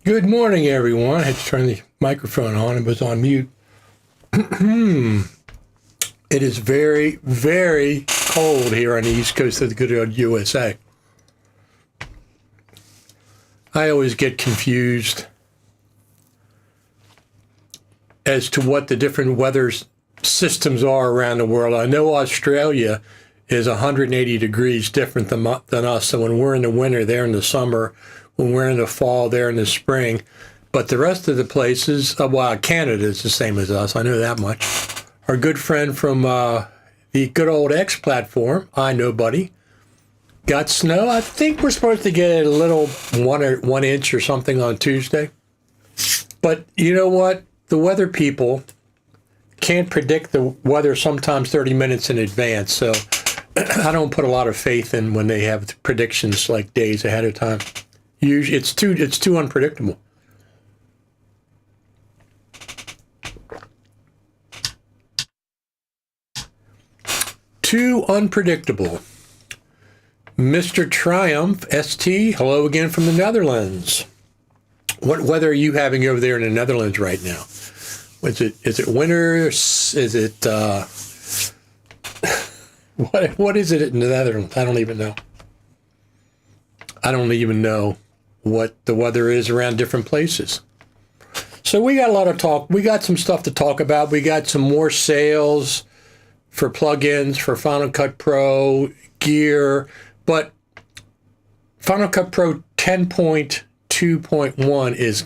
Good morning, everyone. I had to turn the microphone on. It was on mute. It is very, very cold here on the east coast of the good old USA. I always get confused as to what the different weather systems are around the world. I know Australia is 180 degrees different than us. So when we're in the winter, they're in the summer. When we're in the fall, they're in the spring. But the rest of the places, well, Canada is the same as us. I know that much. Our good friend from the good old X platform, I Nobody, got snow. I think we're supposed to get a little 1 inch or something on Tuesday. But you know what? The weather people can't predict the weather sometimes 30 minutes in advance. So I don't put a lot of faith in when they have predictions like days ahead of time. Usually, it's too unpredictable. Too unpredictable. Mr. Triumph ST, hello again from the Netherlands. What weather are you having over there in the Netherlands right now? Is it winter? Is it what is it in the Netherlands? I don't even know. I don't even know what the weather is around different places. So we got a lot of talk. We got some stuff to talk about. We got some more sales for plugins for Final Cut Pro gear, but Final Cut Pro 10.2.1 is,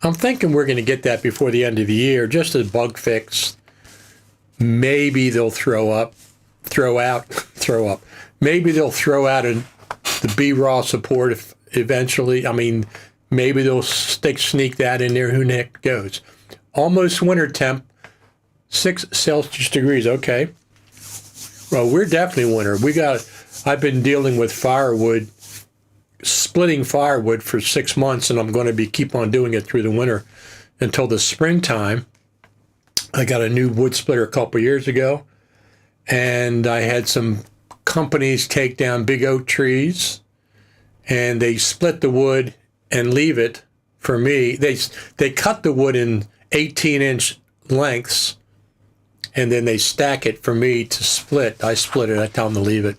I'm thinking we're going to get that before the end of the year, just as bug fix. Maybe they'll throw out. Maybe they'll throw out the BRAW support eventually. I mean, maybe they'll sneak that in there. Who the heck knows? Almost winter temp, 6 Celsius degrees. Okay. Well, we're definitely winter. I've been dealing with firewood, splitting firewood for 6 months, and I'm going to keep on doing it through the winter until the springtime. I got a new wood splitter a couple years ago, and I had some companies take down big oak trees, and they split the wood and leave it for me. They cut the wood in 18-inch lengths, and then they stack it for me to split. I split it. I tell them to leave it.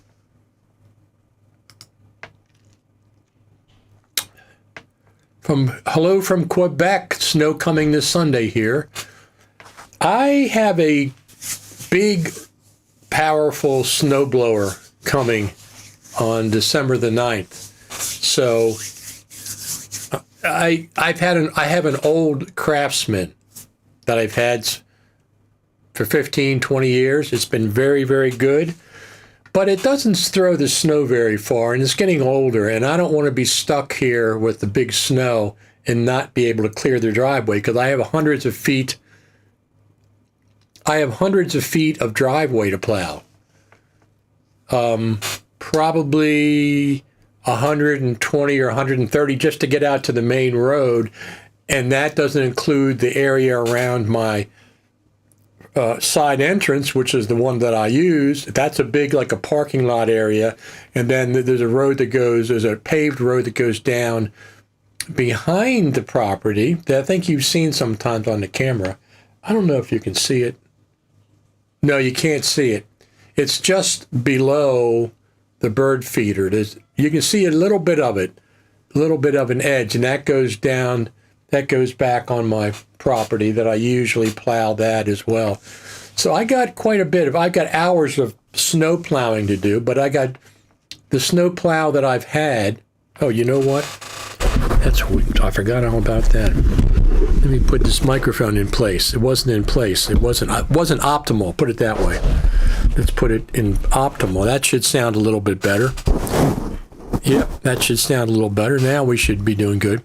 Hello from Quebec. Snow coming this Sunday here. I have a big, powerful snowblower coming on December the 9th. So I have an old Craftsman that I've had for 15, 20 years. It's been very, very good, but it doesn't throw the snow very far, and it's getting older, and I don't want to be stuck here with the big snow and not be able to clear the driveway, because I have hundreds of feet of driveway to plow. Probably 120 or 130 just to get out to the main road, and that doesn't include the area around my side entrance, which is the one that I use. That's a big, like a parking lot area, and then there's a paved road that goes down behind the property that I think you've seen sometimes on the camera. I don't know if you can see it. No, you can't see it. It's just below the bird feeder. You can see a little bit of it, a little bit of an edge, and that goes down, that goes back on my property that I usually plow that as well. So I got I got hours of snow plowing to do, but I got the snow plow that I've had. Oh, you know what? I forgot all about that. Let me put this microphone in place. It wasn't in place. It wasn't optimal. Put it that way. Let's put it in optimal. That should sound a little bit better. Yep, that should sound a little better. Now we should be doing good.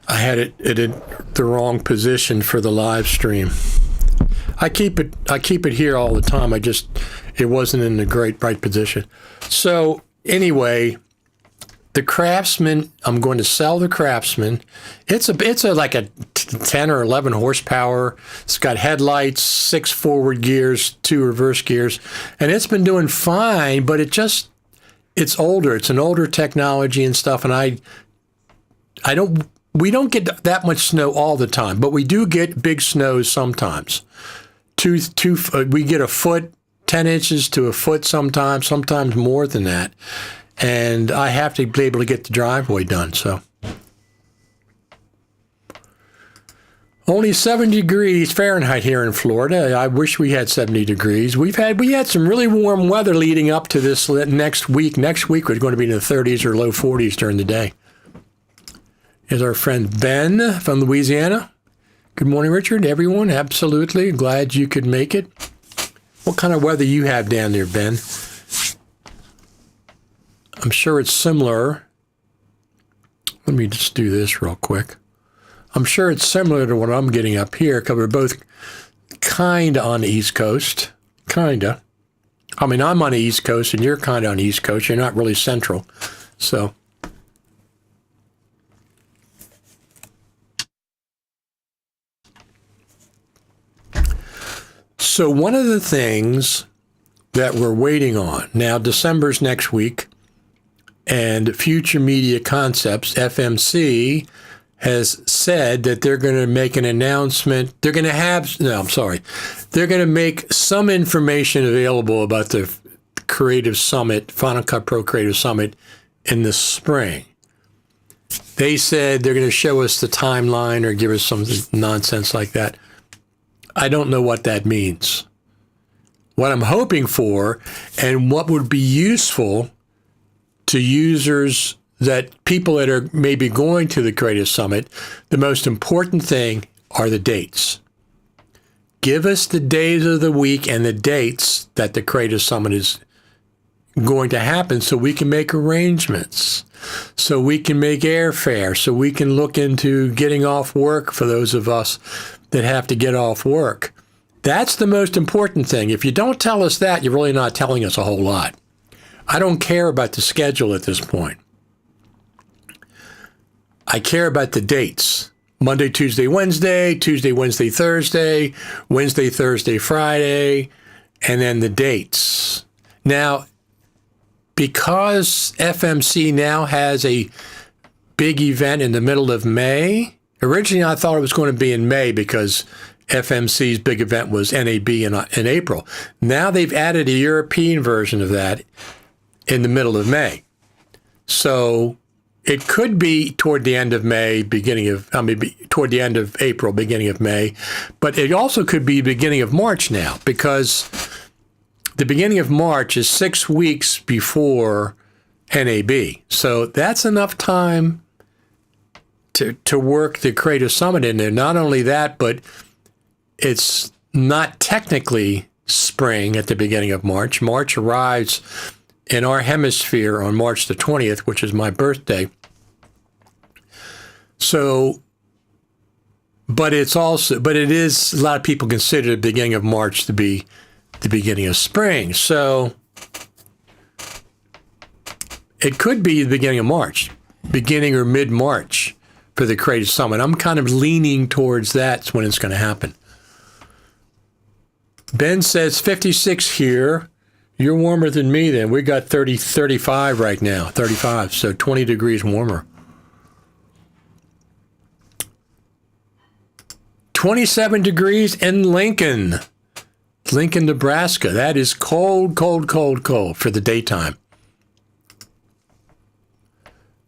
I had it in the wrong position for the live stream. I keep it here all the time. It wasn't in the right position. So anyway, the Craftsman, I'm going to sell the Craftsman. It's like a 10 or 11 horsepower. It's got headlights, 6 forward gears, 2 reverse gears, and it's been doing fine, but it's older. It's an older technology and stuff, and We don't get that much snow all the time, but we do get big snows sometimes. We get a foot, 10 inches to a foot sometimes more than that. And I have to be able to get the driveway done, so. Only 70 degrees Fahrenheit here in Florida. I wish we had 70 degrees. We had some really warm weather leading up to this next week. Next week was going to be in the 30s or low 40s during the day. Here's our friend Ben from Louisiana. Good morning, Richard. Everyone, absolutely. Glad you could make it. What kind of weather you have down there, Ben? I'm sure it's similar. Let me just do this real quick. I'm sure it's similar to what I'm getting up here because we're both kind of on the East Coast. Kind of. I mean, I'm on the East Coast and you're kind of on the East Coast. You're not really central. So. So one of the things that we're waiting on, now December's next week, and Future Media Concepts, FMC, has said that they're going to make an announcement. They're going to make some information available about the Creative Summit, Final Cut Pro Creative Summit in the spring. They said they're going to show us the timeline or give us some nonsense like that. I don't know what that means. What I'm hoping for and what would be useful to users, that people that are maybe going to the Creative Summit, the most important thing are the dates. Give us the days of the week and the dates that the Creative Summit is going to happen so we can make arrangements, so we can make airfare, so we can look into getting off work for those of us that have to get off work. That's the most important thing. If you don't tell us that, you're really not telling us a whole lot. I don't care about the schedule at this point. I care about the dates. Monday, Tuesday, Wednesday, Tuesday, Wednesday, Thursday, Wednesday, Thursday, Friday, and then the dates. Now, because FMC now has a big event in the middle of May, originally I thought it was going to be in May because FMC's big event was NAB in April. Now they've added a European version of that in the middle of May. So it could be toward the end of May, toward the end of April, beginning of May, but it also could be beginning of March now, because the beginning of March is 6 weeks before NAB. So that's enough time to work the Creative Summit in there. Not only that, but it's not technically spring at the beginning of March. March arrives in our hemisphere on March the 20th, which is my birthday. So, but it is, a lot of people consider the beginning of March to be the beginning of spring. So it could be the beginning of March, beginning or mid-March for the Creative Summit. I'm kind of leaning towards that's when it's going to happen. Ben says 56 here. You're warmer than me then. We got 35 right now, 35, so 20 degrees warmer. 27 degrees in Lincoln, Nebraska. That is cold, cold, cold, cold for the daytime.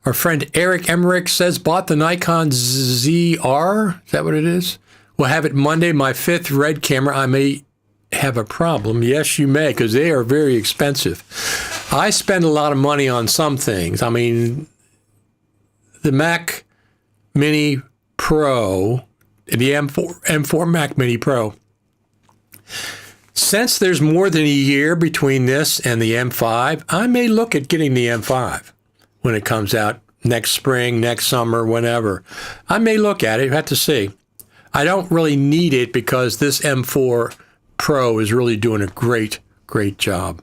Our friend Eric Emmerich says, bought the Nikon ZR. Is that what it is? We'll have it Monday. My 5th red camera. I may have a problem. Yes, you may, because they are very expensive. I spend a lot of money on some things. I mean, the Mac Mini Pro, the M4 Mac Mini Pro. Since there's more than a year between this and the M5, I may look at getting the M5 when it comes out next spring, next summer, whenever. I may look at it. You have to see. I don't really need it because this M4 Pro is really doing a great, great job.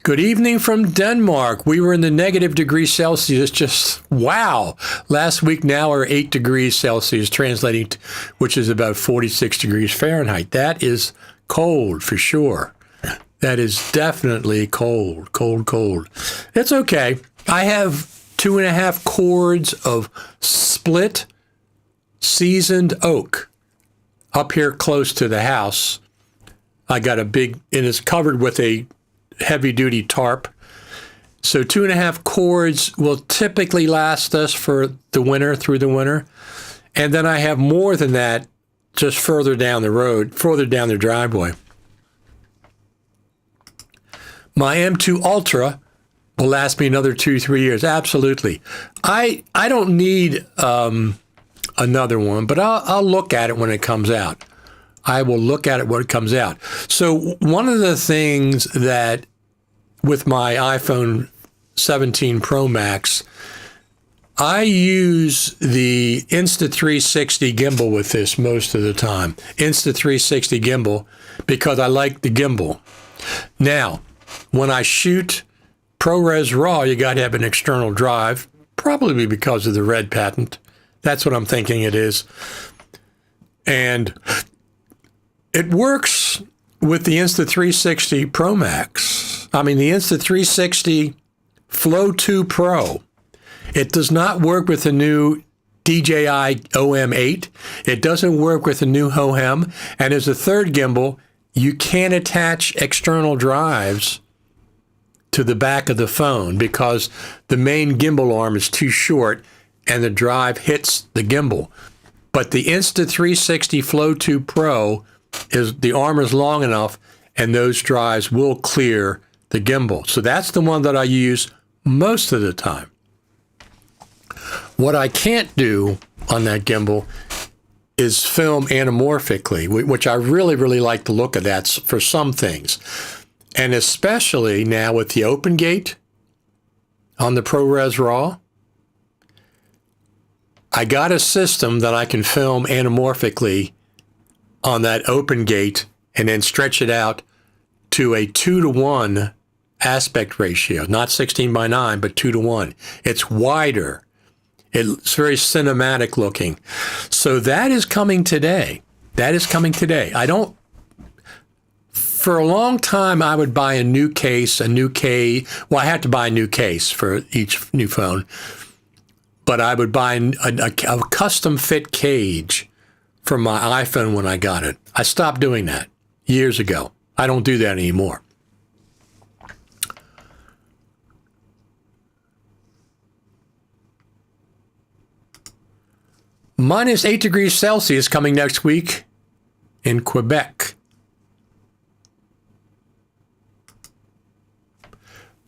Good evening from Denmark. We were in the negative degrees Celsius, just wow. Last week now are 8 degrees Celsius, translating to, which is about 46 degrees Fahrenheit. That is cold for sure. That is definitely cold, cold, cold. It's okay. I have 2.5 cords of split seasoned oak up here close to the house. I got a big, and it's covered with a heavy duty tarp. So 2.5 cords will typically last us for the winter, through the winter. And then I have more than that just further down the road, further down the driveway. My M2 Ultra will last me another 2-3 years. Absolutely. I don't need another one, but I'll look at it when it comes out. I will look at it when it comes out. So one of the things that with my iPhone 17 Pro Max, I use the Insta360 gimbal with this most of the time. Insta360 gimbal, because I like the gimbal. Now, when I shoot ProRes RAW, you got to have an external drive, probably because of the red patent. That's what I'm thinking it is. And it works with the Insta360 Pro Max. I mean, the Insta360 Flow 2 Pro. It does not work with the new DJI OM8. It doesn't work with the new HOEM. And as a third gimbal, you can't attach external drives to the back of the phone because the main gimbal arm is too short and the drive hits the gimbal. But the Insta360 Flow 2 Pro the arm is long enough and those drives will clear the gimbal. So that's the one that I use most of the time. What I can't do on that gimbal is film anamorphically, which I really, really like the look of that for some things. And especially now with the open gate on the ProRes RAW, I got a system that I can film anamorphically on that open gate and then stretch it out to a 2:1 aspect ratio, not 16:9, but 2:1. It's wider. It's very cinematic looking. So that is coming today. That is coming today. For a long time, I would buy a new case, well, I had to buy a new case for each new phone, but I would buy a custom fit cage for my iPhone when I got it. I stopped doing that years ago. I don't do that anymore. -8 degrees Celsius coming next week in Quebec.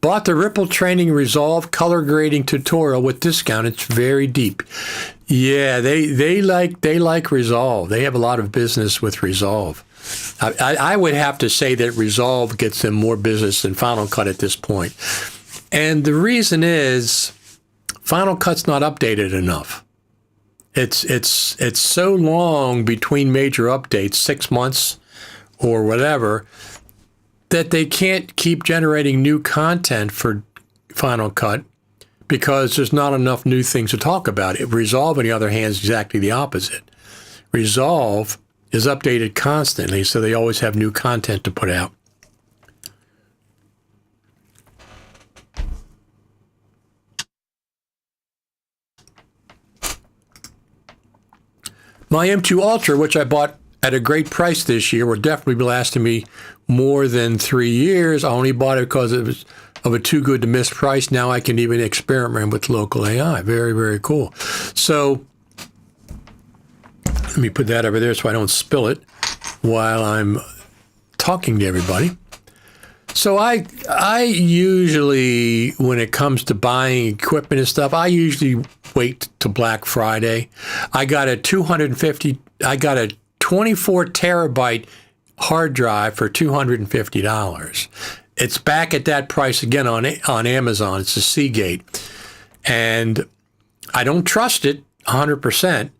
Bought the Ripple Training Resolve color grading tutorial with discount. It's very deep. Yeah, they like Resolve. They have a lot of business with Resolve. I would have to say that Resolve gets them more business than Final Cut at this point. And the reason is Final Cut's not updated enough. It's so long between major updates, 6 months or whatever, that they can't keep generating new content for Final Cut because there's not enough new things to talk about. Resolve, on the other hand, is exactly the opposite. Resolve is updated constantly, so they always have new content to put out. My M2 Ultra, which I bought at a great price this year, will definitely be lasting me more than 3 years. I only bought it because it was of a too good to miss price. Now I can even experiment with local AI. Very, very cool. So let me put that over there so I don't spill it while I'm talking to everybody. So I usually, when it comes to buying equipment and stuff, I usually wait to Black Friday. I got a 24 terabyte hard drive for $250. It's back at that price again on Amazon. It's a Seagate. And I don't trust it 100%.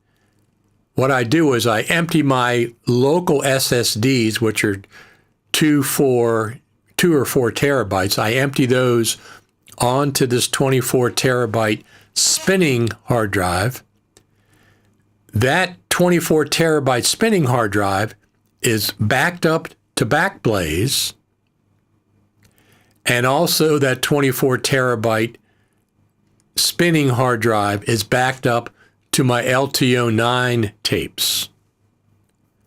What I do is I empty my local SSDs, which are 2 or 4 terabytes. I empty those onto this 24 terabyte spinning hard drive. That 24 terabyte spinning hard drive is backed up to spinning hard drive is backed up to my LTO9 tapes.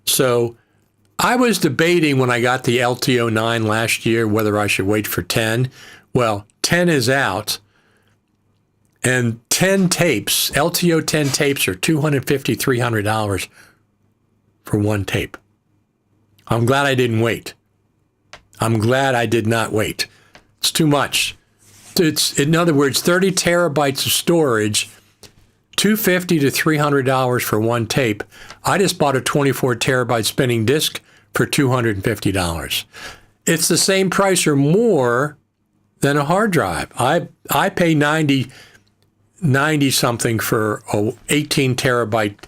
So I was debating when I got the LTO9 last year whether I should wait for 10. Well, 10 is out, and 10 tapes, LTO 10 tapes, are $250, $300 for one tape. I'm glad I didn't wait. I'm glad I did not wait. It's too much. It's, in other words, 30 terabytes of storage, $250 to $300 for one tape. I just bought a 24 terabyte spinning disk for $250. It's the same price or more than a hard drive. I pay 90 something for a 18 terabyte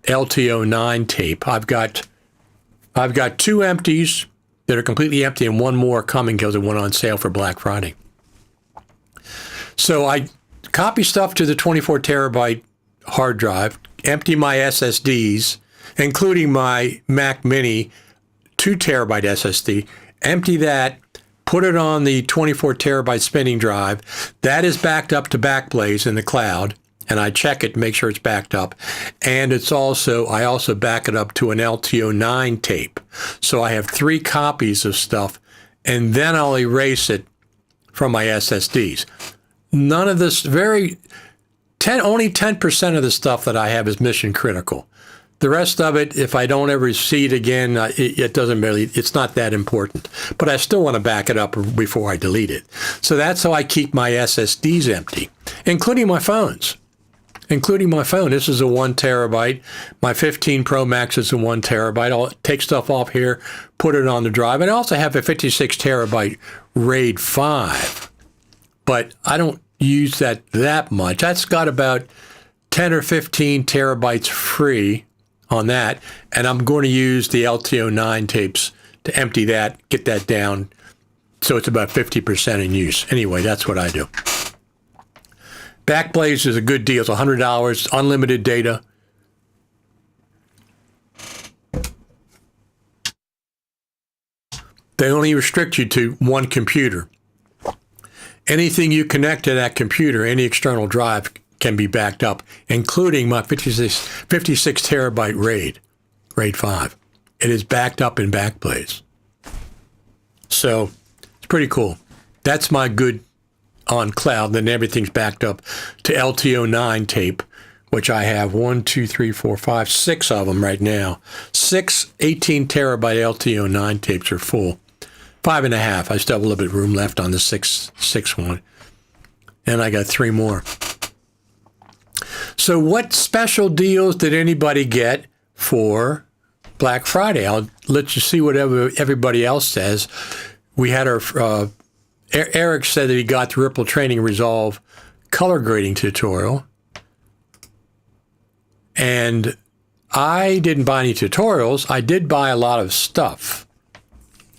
LTO9 tape. I've got two empties that are completely empty and one more coming because it went on sale for Black Friday. So I copy stuff to the 24 terabyte hard drive, empty my SSDs, including my Mac Mini 2 terabyte SSD, empty that, put it on the 24 terabyte spinning drive. That is backed up to Backblaze in the cloud, and I check it to make sure it's backed up. And I also back it up to an LTO9 tape. So I have 3 copies of stuff, and then I'll erase it from my SSDs. None of this, only 10% of the stuff that I have is mission critical. The rest of it, if I don't ever see it again, it's not that important. But I still want to back it up before I delete it. So that's how I keep my SSDs empty, including my phones. This is a 1 terabyte. My 15 Pro Max is a 1 terabyte. I'll take stuff off here, put it on the drive. And I also have a 56 terabyte RAID 5. But I don't use that much. That's got about 10 or 15 terabytes free on that. And I'm going to use the LTO9 tapes to empty that, get that down. So it's about 50% in use. Anyway, that's what I do. Backblaze is a good deal. It's $100, unlimited data. They only restrict you to one computer. Anything you connect to that computer, any external drive, can be backed up, including my 56 terabyte RAID 5. It is backed up in Backblaze. So it's pretty cool. That's my good on cloud. Then everything's backed up to LTO9 tape, which I have 6 of them right now. 6 18 terabyte LTO9 tapes are full. 5.5. I still have a little bit of room left on the 6 one. And I got 3 more. So what special deals did anybody get for Black Friday? I'll let you see whatever everybody else says. We had our, Eric said that he got the Ripple Training Resolve color grading tutorial. And I didn't buy any tutorials. I did buy a lot of stuff.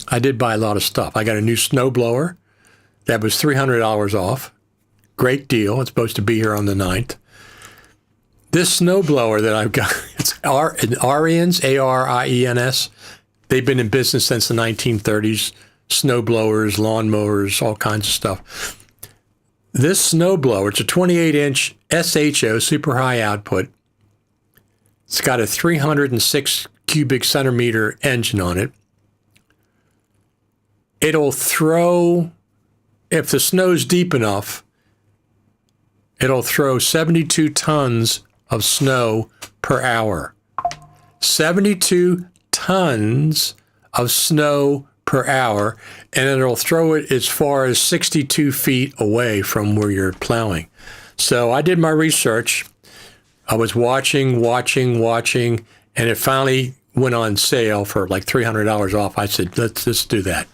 I got a new snowblower that was $300 off. Great deal. It's supposed to be here on the 9th. This snowblower that I've got, it's Ariens, A-R-I-E-N-S. They've been in business since the 1930s. Snowblowers, lawnmowers, all kinds of stuff. This snowblower, it's a 28-inch SHO, super high output. It's got a 306 cubic centimeter engine on it. It'll throw, if the snow's deep enough, it'll throw 72 tons of snow per hour. 72 tons of snow per hour, and it'll throw it as far as 62 feet away from where you're plowing. So I did my research. I was watching, and it finally went on sale for like $300 off. I said, let's do that.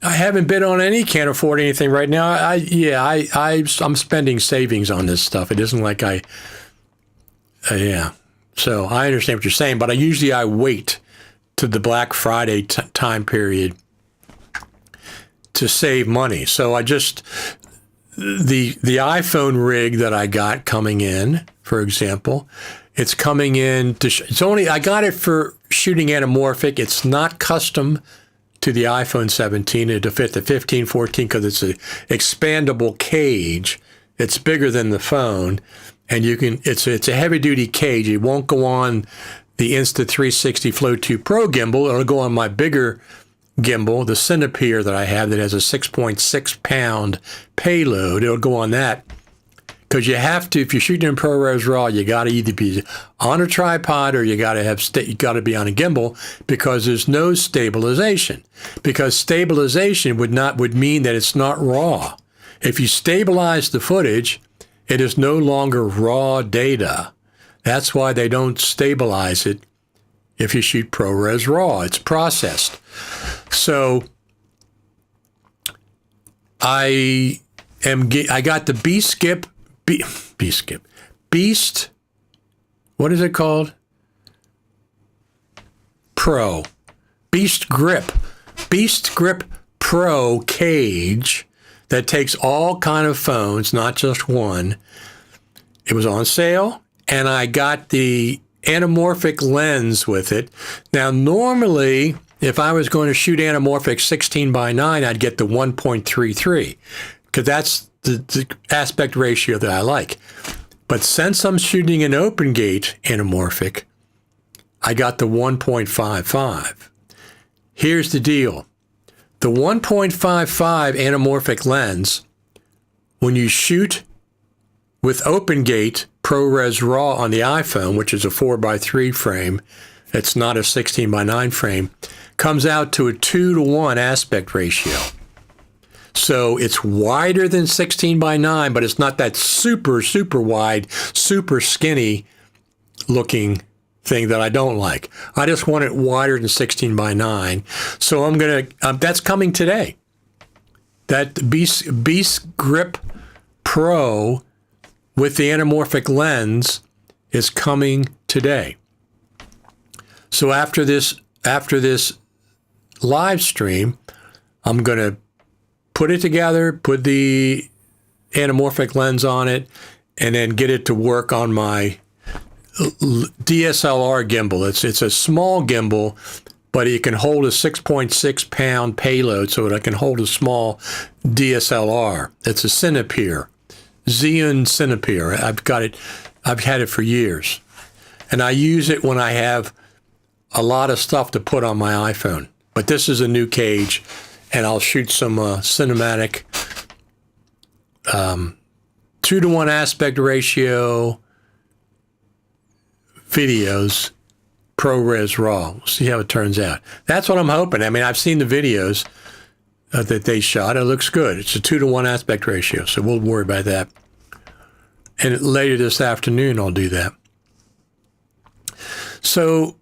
I haven't bid on any, can't afford anything right now. I'm spending savings on this stuff. It isn't like So I understand what you're saying, but I wait to the Black Friday time period to save money. So the iPhone rig that I got coming in, for example, it's coming in I got it for shooting anamorphic. It's not custom to the iPhone 17 and to fit the 15, 14 because it's an expandable cage. It's bigger than the phone, and it's a heavy duty cage. It won't go on the Insta360 Flow 2 Pro gimbal. It'll go on my bigger gimbal, the Cinepeer that I have that has a 6.6 pound payload. It'll go on that. Because you have to, if you're shooting in ProRes RAW, you got to either be on a tripod or you got to be on a gimbal, because there's no stabilization. Because stabilization would mean that it's not raw. If you stabilize the footage, it is no longer raw data. That's why they don't stabilize it if you shoot ProRes RAW. It's processed. So I got the Beast, what is it called? Pro. Beast Grip Pro cage that takes all kind of phones, not just one. It was on sale, and I got the anamorphic lens with it. Now, normally, if I was going to shoot anamorphic 16:9, I'd get the 1.33, because that's the aspect ratio that I like. But since I'm shooting an open gate anamorphic, I got the 1.55. Here's the deal. The 1.55 anamorphic lens, when you shoot with open gate ProRes RAW on the iPhone, which is a 4:3 frame, it's not a 16:9 frame, comes out to a 2:1 aspect ratio. So it's wider than 16:9, but it's not that super, super wide, super skinny looking thing that I don't like. I just want it wider than 16:9. So I'm going to, that's coming today. That Beast Grip Pro with the anamorphic lens is coming today. So after this live stream, I'm going to put it together, put the anamorphic lens on it, and then get it to work on my DSLR gimbal. It's a small gimbal, but it can hold a 6.6 pound payload, so it can hold a small DSLR. It's a Cinepeer, Xeon Cinepeer. I've had it for years. And I use it when I have a lot of stuff to put on my iPhone. But this is a new cage, and I'll shoot some cinematic 2:1 aspect ratio videos, ProRes RAW. We'll see how it turns out. That's what I'm hoping. I mean, I've seen the videos that they shot. It looks good. It's a 2:1 aspect ratio, so we'll worry about that. And later this afternoon, I'll do that. So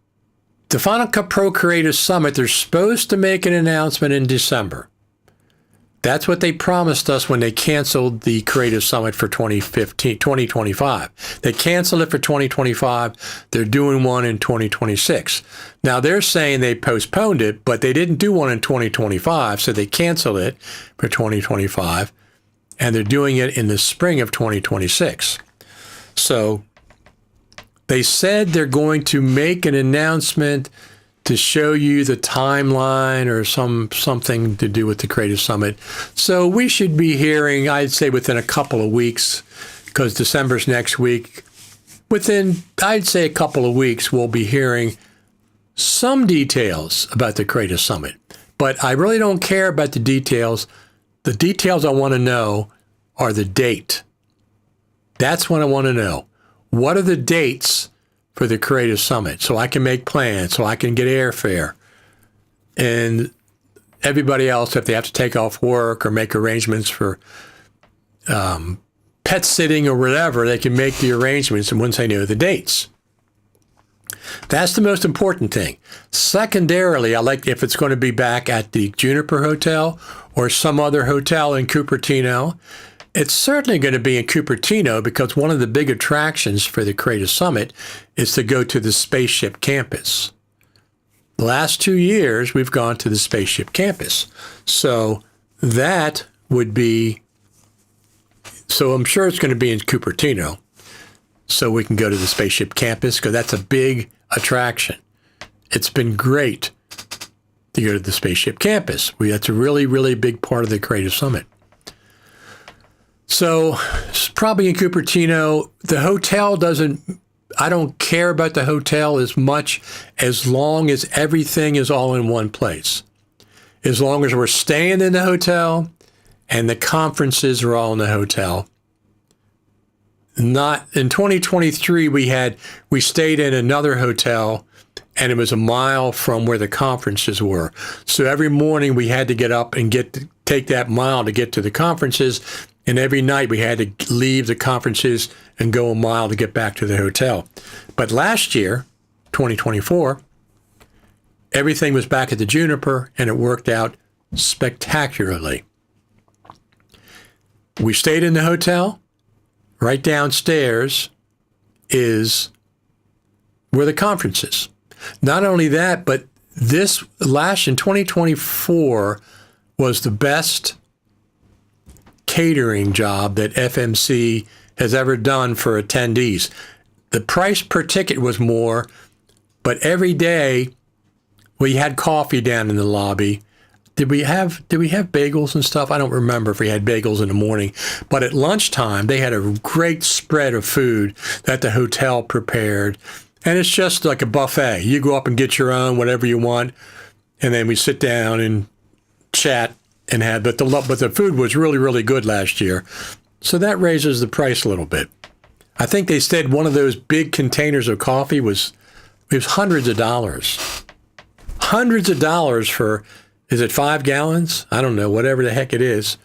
the Final Cut Pro Creative Summit, they're supposed to make an announcement in December. That's what they promised us when they canceled the Creative Summit for 2025. They canceled it for 2025. They're doing one in 2026. Now, they're saying they postponed it, but they didn't do one in 2025, so they canceled it for 2025, and they're doing it in the spring of 2026. So they said they're going to make an announcement to show you the timeline or something to do with the Creative Summit. So we should be hearing, I'd say within a couple of weeks, because December's next week, within, I'd say a couple of weeks, we'll be hearing some details about the Creative Summit. But I really don't care about the details. The details I want to know are the date. That's what I want to know. What are the dates for the Creative Summit, so I can make plans, so I can get airfare? And everybody else, if they have to take off work or make arrangements for pet sitting or whatever, they can make the arrangements and once they know the dates. That's the most important thing. Secondarily, I like if it's going to be back at the Juniper Hotel or some other hotel in Cupertino. It's certainly going to be in Cupertino because one of the big attractions for the Creative Summit is to go to the Spaceship Campus. The last 2 years, we've gone to the Spaceship Campus. So that would be, so I'm sure it's going to be in Cupertino. So we can go to the Spaceship Campus because that's a big attraction. It's been great to go to the Spaceship Campus. That's a really, really big part of the Creative Summit. So it's probably in Cupertino. The hotel I don't care about the hotel as much as long as everything is all in one place. As long as we're staying in the hotel and the conferences are all in the hotel. Not in 2023, we stayed in another hotel and it was a mile from where the conferences were. So every morning we had to get up and take that mile to get to the conferences. And every night we had to leave the conferences and go a mile to get back to the hotel. But last year, 2024, everything was back at the Juniper and it worked out spectacularly. We stayed in the hotel. Right downstairs is where the conference is. Not only that, but this in 2024 was the best catering job that FMC has ever done for attendees. The price per ticket was more, but every day we had coffee down in the lobby. Did we have bagels and stuff? I don't remember if we had bagels in the morning, but at lunchtime they had a great spread of food that the hotel prepared, and it's just like a buffet. You go up and get your own, whatever you want, and then we sit down and chat and have. But the food was really, really good last year, so that raises the price a little bit. I think they said one of those big containers of coffee was hundreds of dollars for. Is it 5 gallons? I don't know, whatever the heck it is.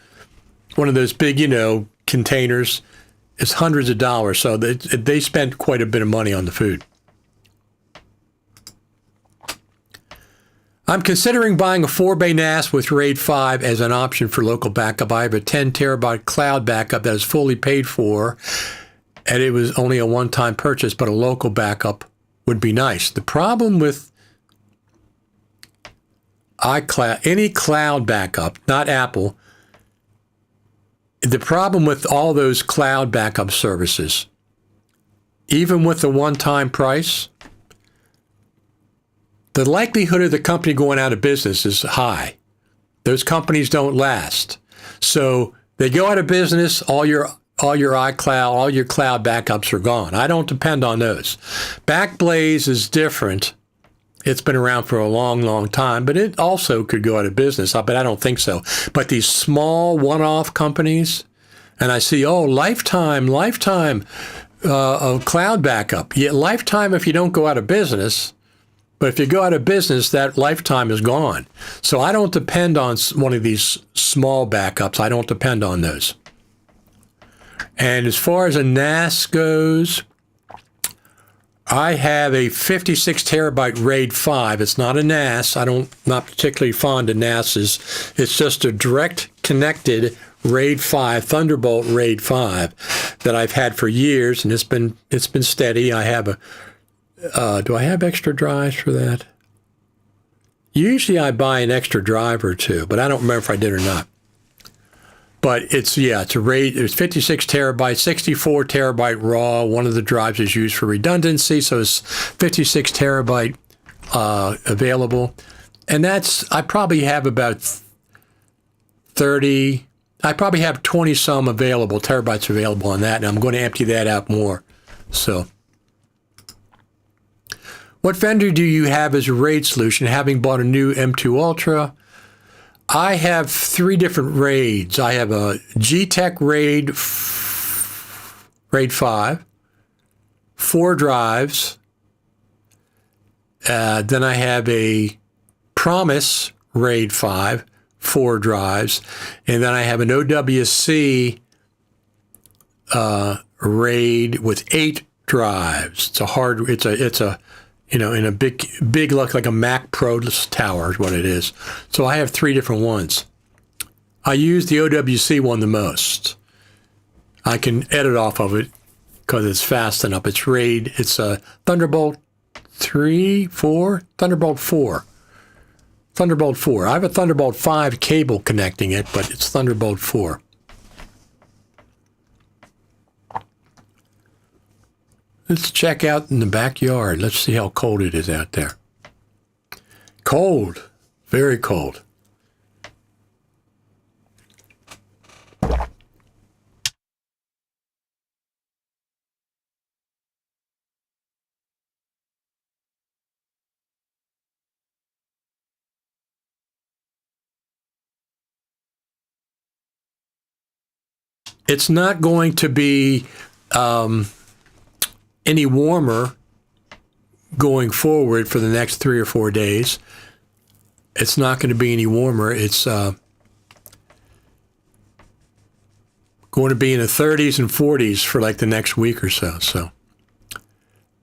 One of those big, containers is hundreds of dollars. So they spent quite a bit of money on the food. I'm considering buying a 4-bay NAS with RAID 5 as an option for local backup. I have a 10 terabyte cloud backup that is fully paid for, and it was only a one-time purchase, but a local backup would be nice. The problem with iCloud, any cloud backup, not Apple, the problem with all those cloud backup services, even with the one-time price, the likelihood of the company going out of business is high. Those companies don't last. So they go out of business, all your iCloud, all your cloud backups are gone. I don't depend on those. Backblaze is different. It's been around for a long, long time, but it also could go out of business. But I don't think so. But these small one-off companies, and I see, lifetime of cloud backup. Yeah, lifetime if you don't go out of business. But if you go out of business, that lifetime is gone. So I don't depend on one of these small backups. I don't depend on those. And as far as a NAS goes, I have a 56 terabyte RAID 5. It's not a NAS. Not particularly fond of NASs. It's just a direct connected RAID 5, Thunderbolt RAID 5 that I've had for years, and it's been steady. I have do I have extra drives for that? Usually I buy an extra drive or two, but I don't remember if I did or not. But it's a RAID. It's 56 terabytes, 64 terabyte raw. One of the drives is used for redundancy, so it's 56 terabyte available. And I probably have about 30. I probably have 20 some terabytes available on that, and I'm going to empty that out more. So, what vendor do you have as a RAID solution? Having bought a new M2 Ultra, I have 3 different RAIDs. I have a G-Tech RAID 5, 4 drives. Then I have a Promise RAID 5, 4 drives. And then I have an OWC RAID with 8 drives. It's a in a big look like a Mac Pro tower is what it is. So I have 3 different ones. I use the OWC one the most. I can edit off of it because it's fast enough. It's RAID. It's a Thunderbolt 4. Thunderbolt 4. I have a Thunderbolt 5 cable connecting it, but it's Thunderbolt 4. Let's check out in the backyard. Let's see how cold it is out there. Cold. Very cold. It's not going to be any warmer going forward for the next 3 or 4 days. It's not going to be any warmer. It's going to be in the 30s and 40s for like the next week or so. So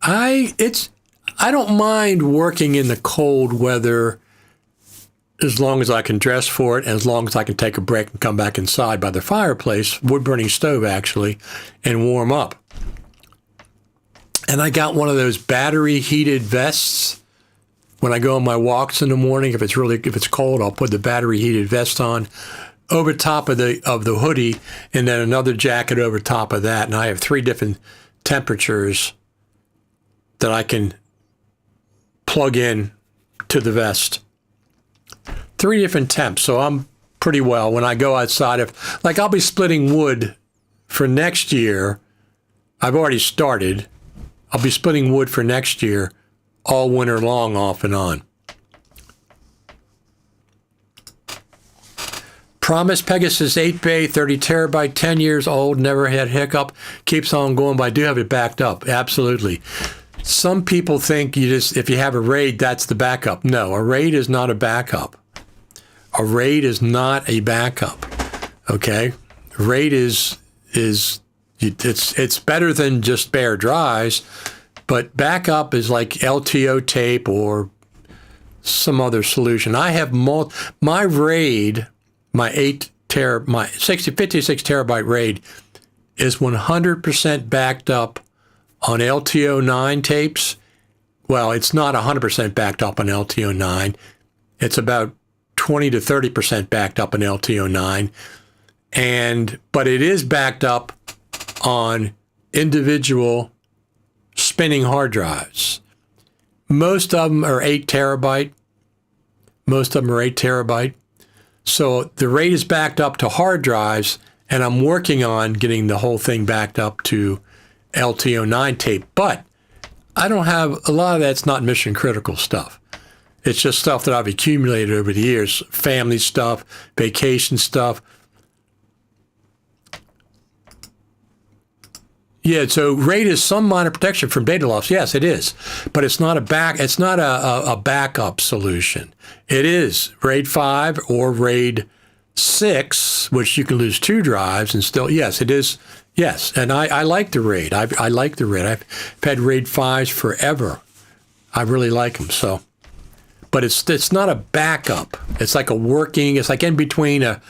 I don't mind working in the cold weather as long as I can dress for it, and as long as I can take a break and come back inside by the fireplace, wood-burning stove actually, and warm up. And I got one of those battery-heated vests. When I go on my walks in the morning, if it's cold, I'll put the battery-heated vest on over top of the hoodie, and then another jacket over top of that. And I have 3 different temperatures that I can plug in to the vest. 3 different temps, so I'm pretty well when I go outside. I'll be splitting wood for next year. I've already started. I'll be splitting wood for next year all winter long, off and on. Promise Pegasus 8-bay, 30 terabyte, 10 years old, never had hiccup, keeps on going, but I do have it backed up, absolutely. Some people think if you have a RAID, that's the backup. No, a RAID is not a backup. A RAID is not a backup, okay? RAID it's better than just bare drives, but backup is like LTO tape or some other solution. I have my RAID, my 56 terabyte RAID is 100% backed up on LTO9 tapes. Well, it's not 100% backed up on LTO9. It's about 20 to 30% backed up in LTO9, but it is backed up on individual spinning hard drives. Most of them are 8 terabyte. So the RAID is backed up to hard drives, and I'm working on getting the whole thing backed up to LTO9 tape. But I don't have a lot of that's not mission critical stuff. It's just stuff that I've accumulated over the years, family stuff, vacation stuff. Yeah, so RAID is some minor protection from data loss. Yes, it is, but it's not a backup solution. It is RAID 5 or RAID 6, which you can lose 2 drives and still. Yes, it is. Yes, and I like the RAID. I like the RAID. I've had RAID 5s forever. I really like them. So. But it's not a backup. It's like it's like in between a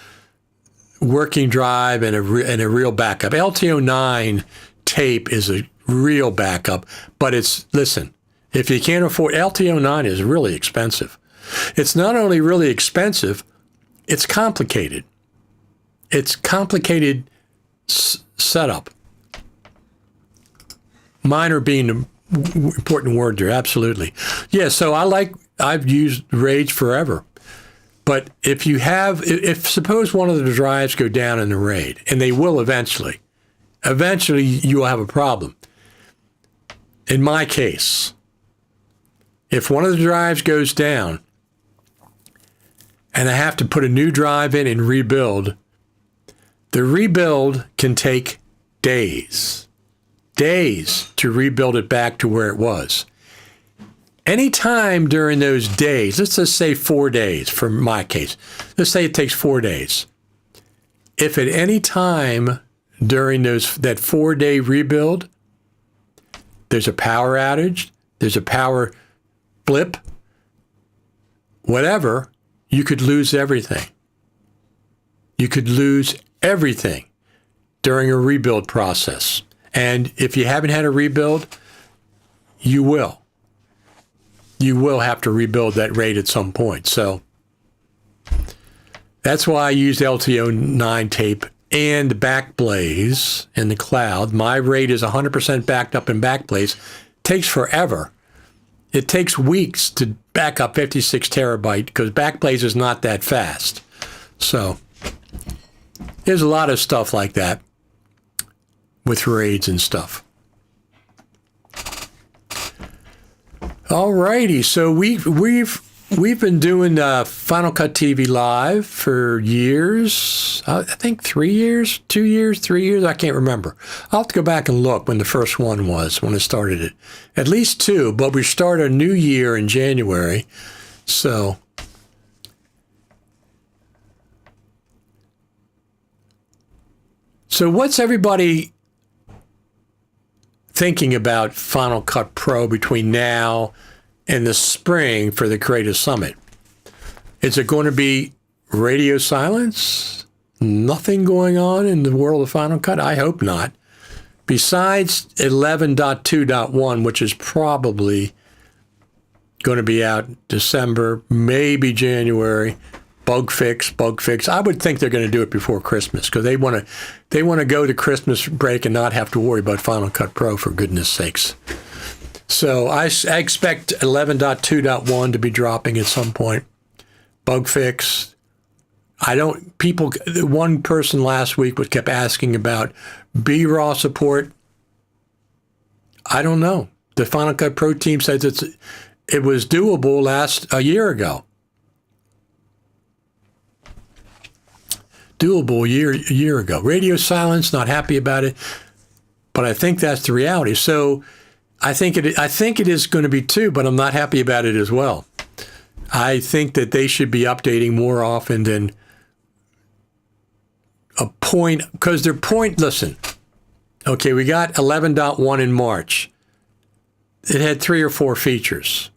working drive and a real backup. LTO9 tape is a real backup, but listen, if you can't afford, LTO9 is really expensive. It's not only really expensive, it's complicated. It's complicated setup. Minor being an important word there, absolutely. Yeah, so I've used RAIDs forever. But if suppose one of the drives go down in the RAID, and they will eventually you will have a problem. In my case, if one of the drives goes down and I have to put a new drive in and rebuild, the rebuild can take days to rebuild it back to where it was. Anytime during those days, let's just say 4 days for my case. Let's say it takes 4 days. If at any time during that 4-day rebuild, there's a power outage, there's a power blip, whatever, you could lose everything. You could lose everything during a rebuild process. And if you haven't had a rebuild, you will. You will have to rebuild that RAID at some point. So that's why I used LTO9 tape and Backblaze in the cloud. My RAID is 100% backed up in Backblaze. Takes forever. It takes weeks to back up 56 terabyte because Backblaze is not that fast. So there's a lot of stuff like that with RAIDs and stuff. All righty, so we've been doing Final Cut TV Live for years. I think 3 years, 2 years, 3 years. I can't remember. I'll have to go back and look when the first one was, when I started it. At least 2, but we start a new year in January. So what's everybody thinking about Final Cut Pro between now and the spring for the Creative Summit? Is it going to be radio silence? Nothing going on in the world of Final Cut? I hope not. Besides 11.2.1, which is probably going to be out December, maybe January. Bug fix. I would think they're going to do it before Christmas because they want to go to Christmas break and not have to worry about Final Cut Pro, for goodness sakes. So I expect 11.2.1 to be dropping at some point. Bug fix. One person last week kept asking about BRAW support. I don't know. The Final Cut Pro team says it was doable a year ago. Doable a year ago. Radio silence, not happy about it, but I think that's the reality. So I think it is going to be 2, but I'm not happy about it as well. I think that they should be updating more often than a point, because their point, listen, okay, we got 11.1 in March. It had 3 or 4 features.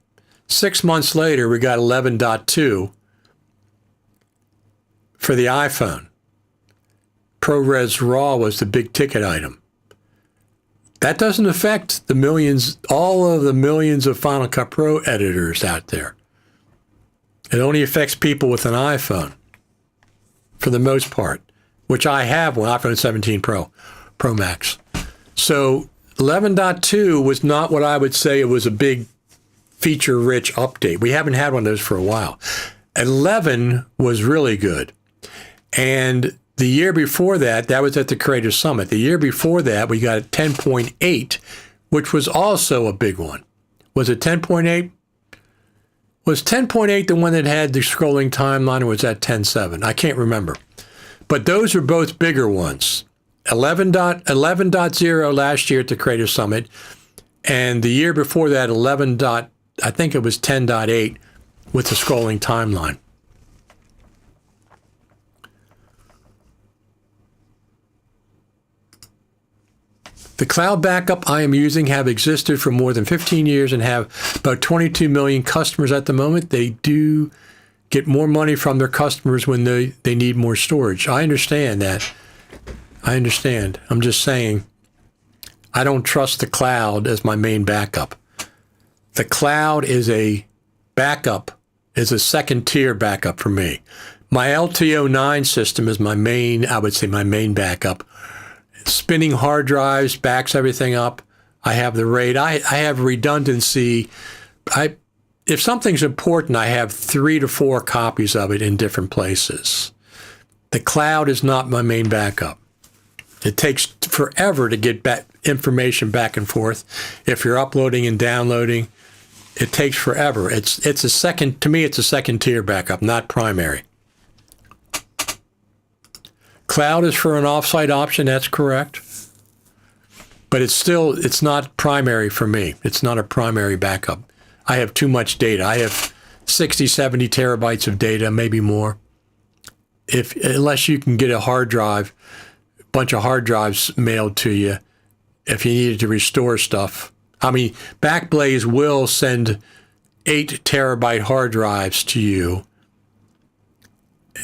6 months later, we got 11.2 for the iPhone. ProRes RAW was the big ticket item. That doesn't affect all of the millions of Final Cut Pro editors out there. It only affects people with an iPhone, for the most part, which I have one, iPhone 17 Pro Max. So 11.2 was not what I would say it was a big feature-rich update. We haven't had one of those for a while. 11 was really good. And the year before that was at the Creative Summit. The year before that, we got 10.8, which was also a big one. Was it 10.8? Was 10.8 the one that had the scrolling timeline, or was that 10.7? I can't remember. But those are both bigger ones. 11.0 last year at the Creative Summit, and the year before that, I think it was 10.8 with the scrolling timeline. The cloud backup I am using have existed for more than 15 years and have about 22 million customers at the moment. They do get more money from their customers when they need more storage. I understand that. I understand. I'm just saying, I don't trust the cloud as my main backup. The cloud is a backup, is a second tier backup for me. My LTO9 system is my main backup. Spinning hard drives backs everything up. I have the RAID. I have redundancy. If something's important, I have 3 to 4 copies of it in different places. The cloud is not my main backup. It takes forever to get information back and forth. If you're uploading and downloading, it takes forever. It's a second tier backup, not primary. Cloud is for an offsite option, that's correct. But it's not primary for me. It's not a primary backup. I have too much data. I have 60, 70 terabytes of data, maybe more. Unless you can get a hard drive, a bunch of hard drives mailed to you, if you needed to restore stuff. I mean, Backblaze will send 8 terabyte hard drives to you.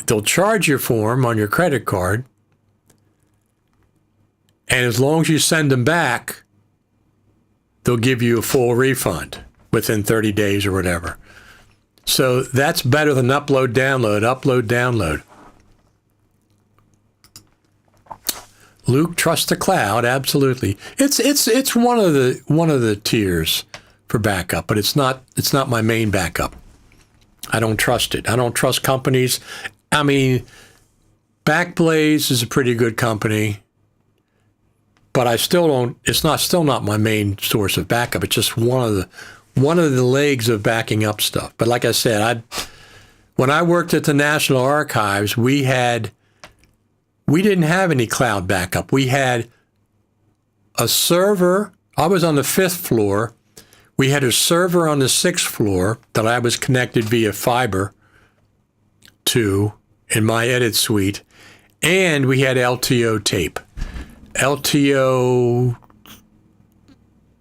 They'll charge you for them on your credit card. And as long as you send them back, they'll give you a full refund within 30 days or whatever. So that's better than upload, download. Luke, trust the cloud, absolutely. It's one of the tiers, for backup, but it's not my main backup. I don't trust it. I don't trust companies. I mean, Backblaze is a pretty good company, but I still don't. It's still not my main source of backup. It's just one of the legs of backing up stuff. But like I said, when I worked at the National Archives, we didn't have any cloud backup. We had a server. I was on the 5th floor. We had a server on the 6th floor that I was connected via fiber to in my edit suite. And we had LTO tape. LTO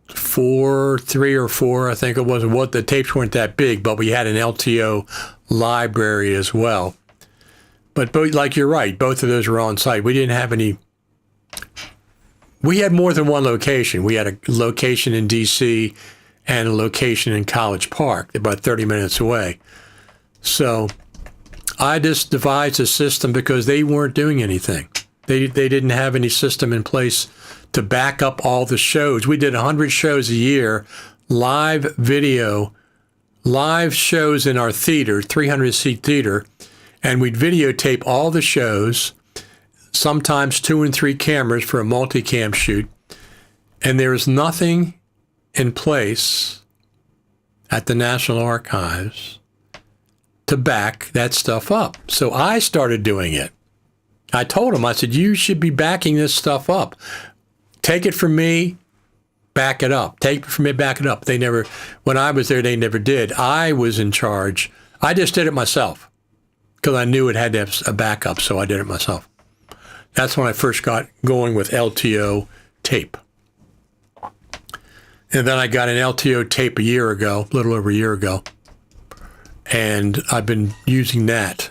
3 or 4, I think it was. The tapes weren't that big, but we had an LTO library as well. But like you're right, both of those were on site. We didn't have any. We had more than one location. We had a location in D.C. and a location in College Park, about 30 minutes away. So I just devised a system because they weren't doing anything. They didn't have any system in place to back up all the shows. We did 100 shows a year, live video, live shows in our theater, 300-seat theater, and we'd videotape all the shows, sometimes 2 and 3 cameras for a multicam shoot, and there was nothing in place at the National Archives to back that stuff up. So I started doing it. I told them, I said, you should be backing this stuff up. Take it from me, back it up. Take it from me, back it up. They never, when I was there, they never did. I was in charge. I just did it myself because I knew it had to have a backup, so I did it myself. That's when I first got going with LTO tape. And then I got an LTO tape a little over a year ago. And I've been using that.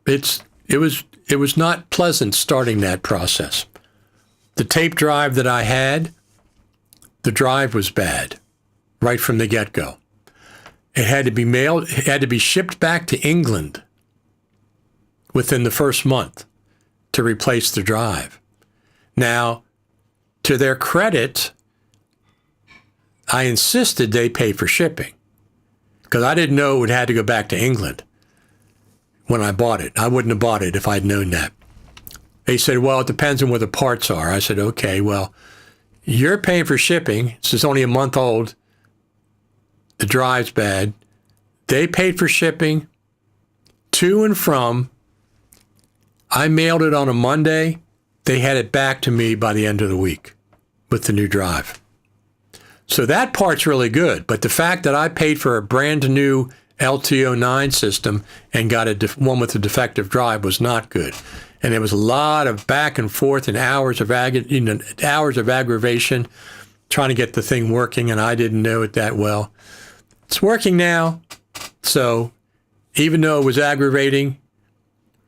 It was not pleasant starting that process. The tape drive that I had, the drive was bad right from the get-go. It had to be mailed, it had to be shipped back to England within the first month to replace the drive. Now, to their credit, I insisted they pay for shipping because I didn't know it had to go back to England when I bought it. I wouldn't have bought it if I'd known that. They said, well, it depends on where the parts are. I said, okay, well, you're paying for shipping. This is only a month old. The drive's bad. They paid for shipping to and from. I mailed it on a Monday. They had it back to me by the end of the week with the new drive. So that part's really good. But the fact that I paid for a brand new LTO9 system and got one with a defective drive was not good. And there was a lot of back and forth and hours of aggravation trying to get the thing working, and I didn't know it that well. It's working now. So even though it was aggravating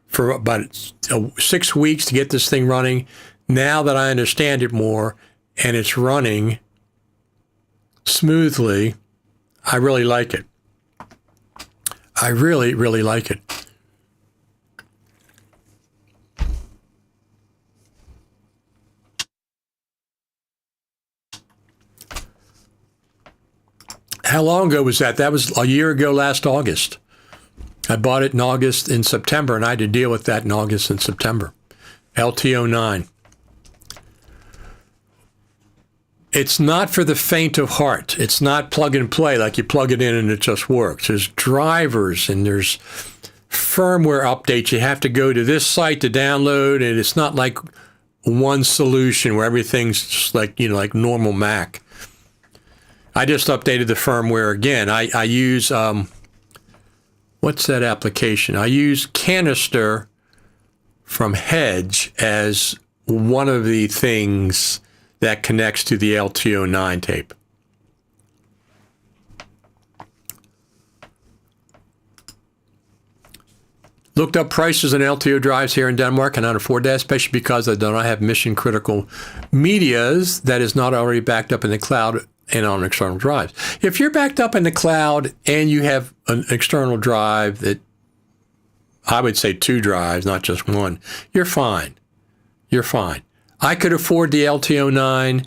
for about 6 weeks to get this thing running, now that I understand it more and it's running smoothly, I really like it. I really, really like it. How long ago was that? That was a year ago last August. I bought it in September, and I had to deal with that in August and September. LTO9. It's not for the faint of heart. It's not plug and play like you plug it in and it just works. There's drivers and there's firmware updates. You have to go to this site to download, and it's not like one solution where everything's just like, like normal Mac. I just updated the firmware again. I use, what's that application? I use Canister from Hedge as one of the things that connects to the LTO9 tape. Looked up prices on LTO drives here in Denmark. Cannot afford that, especially because I do not have mission critical medias that is not already backed up in the cloud and on external drives. If you're backed up in the cloud and you have an external drive that, I would say 2 drives, not just one, you're fine. You're fine. I could afford the LTO9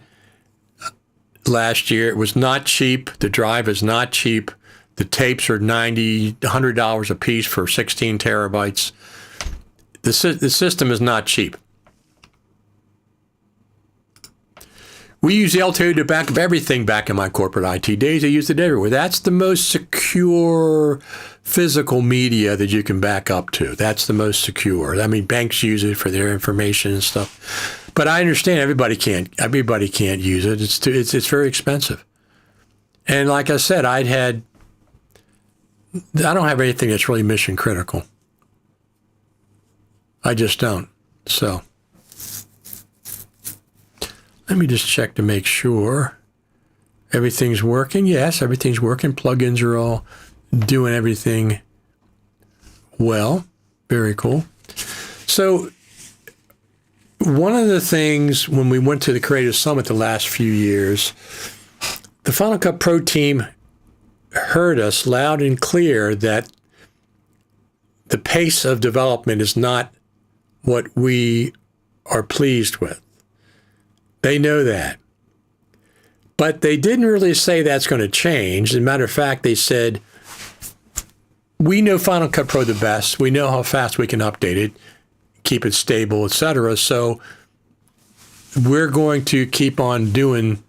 last year. It was not cheap. The drive is not cheap. The tapes are $100 a piece for 16 terabytes. The system is not cheap. We use L2 to back up everything back in my corporate IT days. I used it everywhere. That's the most secure physical media that you can back up to. That's the most secure. I mean, banks use it for their information and stuff. But I understand everybody can't use it. It's very expensive. And like I said, I don't have anything that's really mission critical. I just don't. So let me just check to make sure everything's working. Yes, everything's working. Plugins are all doing everything well. Very cool. So one of the things when we went to the Creative Summit the last few years, the Final Cut Pro team heard us loud and clear that the pace of development is not what we are pleased with. They know that. But they didn't really say that's going to change. As a matter of fact, they said, we know Final Cut Pro the best. We know how fast we can update it, keep it stable, etc. So we're going to keep on doing,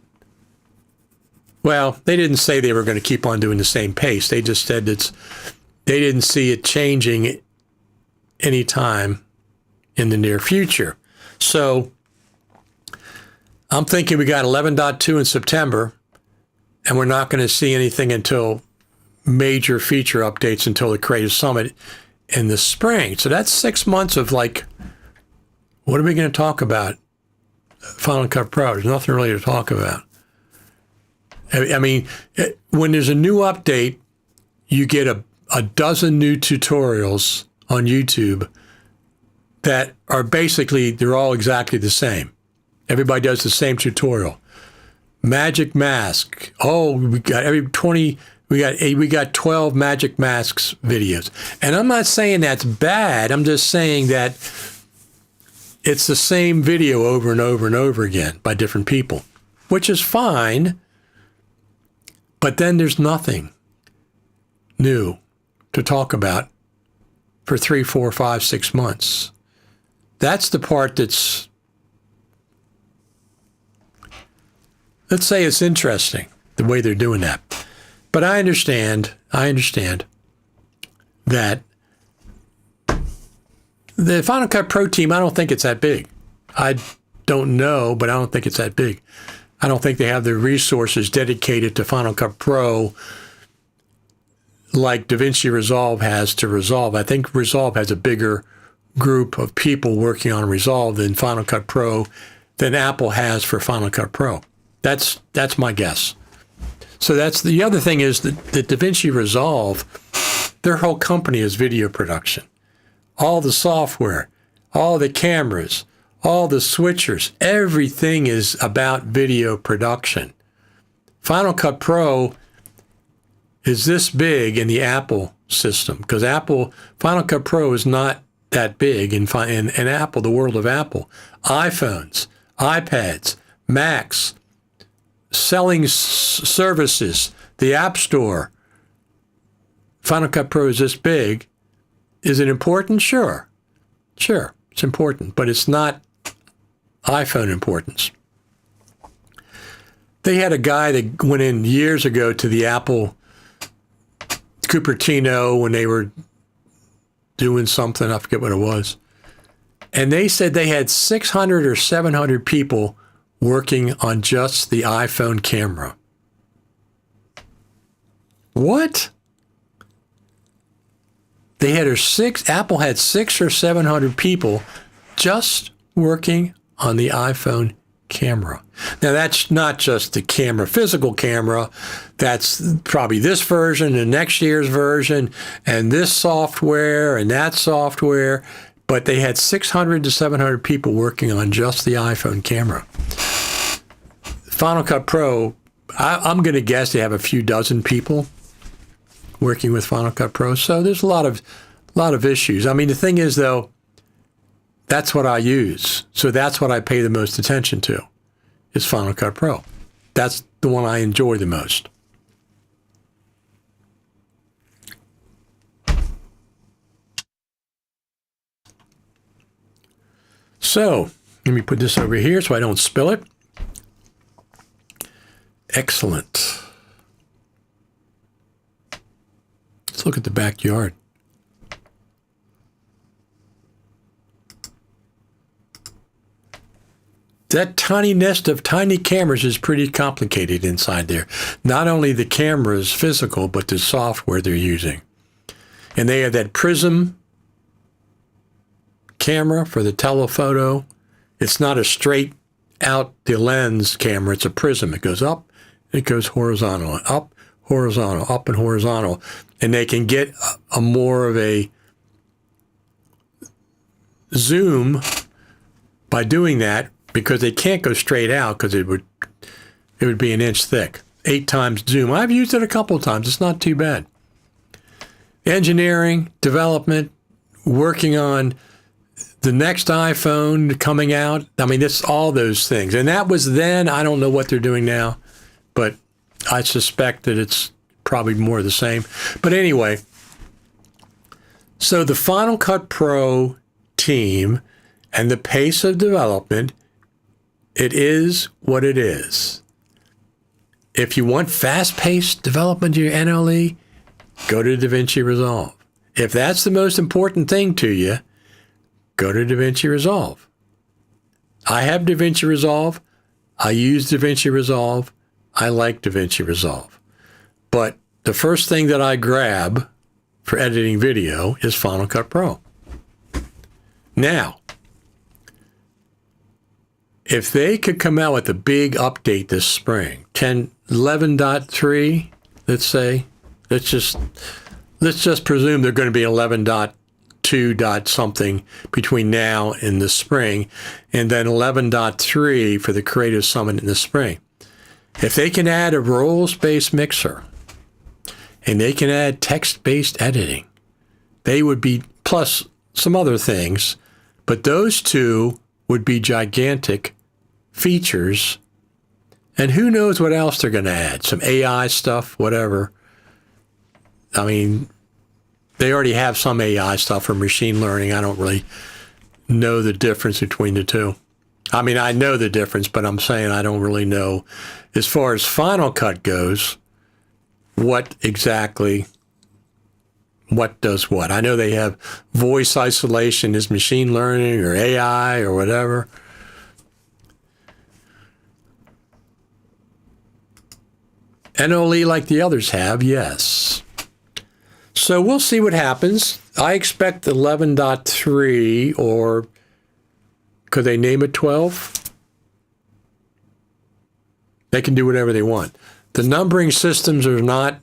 well, they didn't say they were going to keep on doing the same pace. They just said they didn't see it changing anytime in the near future. So I'm thinking we got 11.2 in September, and we're not going to see anything until major feature updates until the Creative Summit in the spring. So that's 6 months of like, what are we going to talk about? Final Cut Pro. There's nothing really to talk about. I mean, when there's a new update, you get a dozen new tutorials on YouTube that are basically, they're all exactly the same. Everybody does the same tutorial. Magic mask. Oh, we got 12 magic masks videos. And I'm not saying that's bad. I'm just saying that it's the same video over and over and over again by different people, which is fine. But then there's nothing new to talk about for 3, 4, 5, 6 months. That's the part that's, let's say it's interesting, the way they're doing that. But I understand that the Final Cut Pro team, I don't think it's that big. I don't know, but I don't think it's that big. I don't think they have the resources dedicated to Final Cut Pro like DaVinci Resolve has to Resolve. I think Resolve has a bigger group of people working on Resolve than Final Cut Pro, than Apple has for Final Cut Pro. That's my guess. So that's the other thing is that the DaVinci Resolve, their whole company is video production. All the software, all the cameras, all the switchers, everything is about video production. Final Cut Pro is this big in the Apple system because Final Cut Pro is not that big in Apple, the world of Apple. iPhones, iPads, Macs, selling services, the App Store. Final Cut Pro is this big. Is it important? Sure, it's important, but it's not iPhone importance. They had a guy that went in years ago to the Apple Cupertino when they were doing something, I forget what it was. And they said they had 600 or 700 people working on just the iPhone camera. What? Apple had 600 or 700 people just working on the iPhone camera. Now that's not just the camera, physical camera. That's probably this version and next year's version and this software and that software. But they had 600 to 700 people working on just the iPhone camera. Final Cut Pro, I'm going to guess they have a few dozen people working with Final Cut Pro. So there's a lot of issues. I mean, the thing is, though, that's what I use. So that's what I pay the most attention to, is Final Cut Pro. That's the one I enjoy the most. So let me put this over here so I don't spill it. Excellent. Let's look at the backyard. That tiny nest of tiny cameras is pretty complicated inside there. Not only the cameras physical, but the software they're using. And they have that prism camera for the telephoto. It's not a straight out the lens camera. It's a prism. It goes up, it goes horizontal, up, horizontal, up and horizontal. And they can get a more of a zoom by doing that, because they can't go straight out because it would be an inch thick. 8 times zoom. I've used it a couple of times. It's not too bad. Engineering, development, working on the next iPhone coming out. I mean, it's all those things. And that was then. I don't know what they're doing now, but I suspect that it's probably more of the same. But anyway, so the Final Cut Pro team and the pace of development, it is what it is. If you want fast-paced development of your NLE, go to DaVinci Resolve. If that's the most important thing to you, go to DaVinci Resolve. I have DaVinci Resolve. I use DaVinci Resolve. I like DaVinci Resolve. But the first thing that I grab for editing video is Final Cut Pro. Now, if they could come out with a big update this spring, 11.3, let's say, let's just presume they're going to be 11.2 dot something between now and the spring, and then 11.3 for the Creative Summit in the spring. If they can add a roles-based mixer and they can add text-based editing, they would be, plus some other things, but those two would be gigantic features. And who knows what else they're going to add? Some AI stuff, whatever. I mean, they already have some AI stuff for machine learning. I don't really know the difference between the two. I mean, I know the difference, but I'm saying I don't really know, as far as Final Cut goes, what exactly, what does what. I know they have voice isolation is machine learning or AI or whatever. NLE like the others have, yes. So we'll see what happens. I expect 11.3, or could they name it 12? They can do whatever they want. The numbering systems are not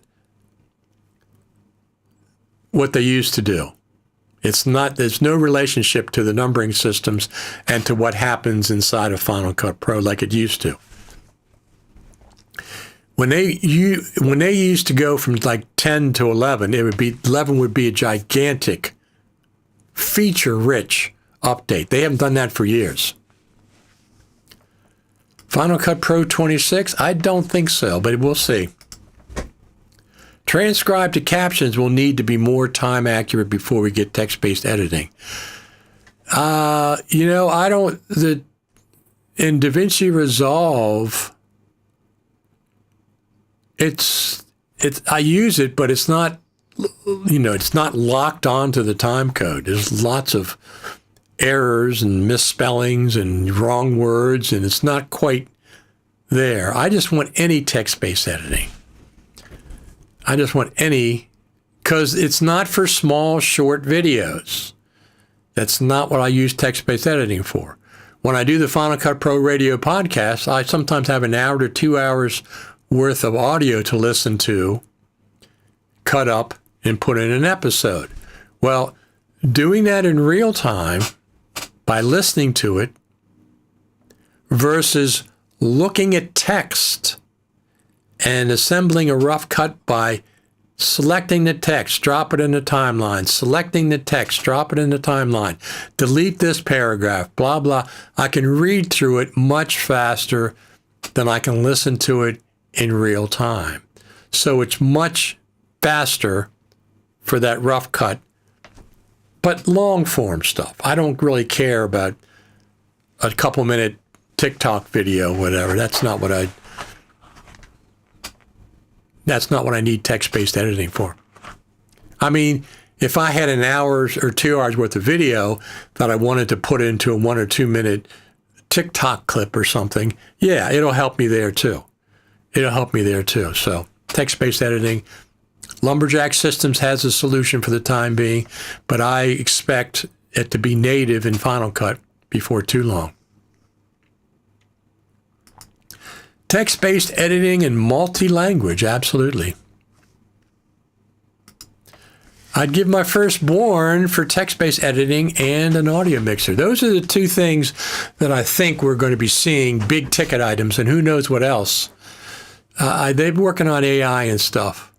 what they used to do. It's not, there's no relationship to the numbering systems and to what happens inside of Final Cut Pro like it used to. When they used to go from like 10 to 11, 11 would be a gigantic, feature-rich update. They haven't done that for years. Final Cut Pro 26, I don't think so, but we'll see. Transcribe to captions will need to be more time accurate before we get text-based editing. In DaVinci Resolve, I use it, but it's not, it's not locked onto the time code. There's lots of errors and misspellings and wrong words, and it's not quite there. I just want any text-based editing. I just want any, because it's not for small, short videos. That's not what I use text-based editing for. When I do the Final Cut Pro radio podcast, I sometimes have an hour to 2 hours worth of audio to listen to, cut up, and put in an episode. Well, doing that in real time by listening to it versus looking at text and assembling a rough cut by selecting the text, drop it in the timeline, selecting the text, drop it in the timeline, delete this paragraph, blah, blah. I can read through it much faster than I can listen to it in real time. So it's much faster for that rough cut, but long form stuff. I don't really care about a couple minute TikTok video, whatever. That's not what I need text-based editing for. I mean, if I had an hour or 2 hours worth of video that I wanted to put into a 1 or 2 minute TikTok clip or something, yeah, it'll help me there too. So text-based editing, Lumberjack Systems has a solution for the time being, but I expect it to be native in Final Cut before too long. Text-based editing and multi-language, absolutely. I'd give my firstborn for text-based editing and an audio mixer. Those are the two things that I think we're going to be seeing, big ticket items, and who knows what else. They've been working on AI and stuff.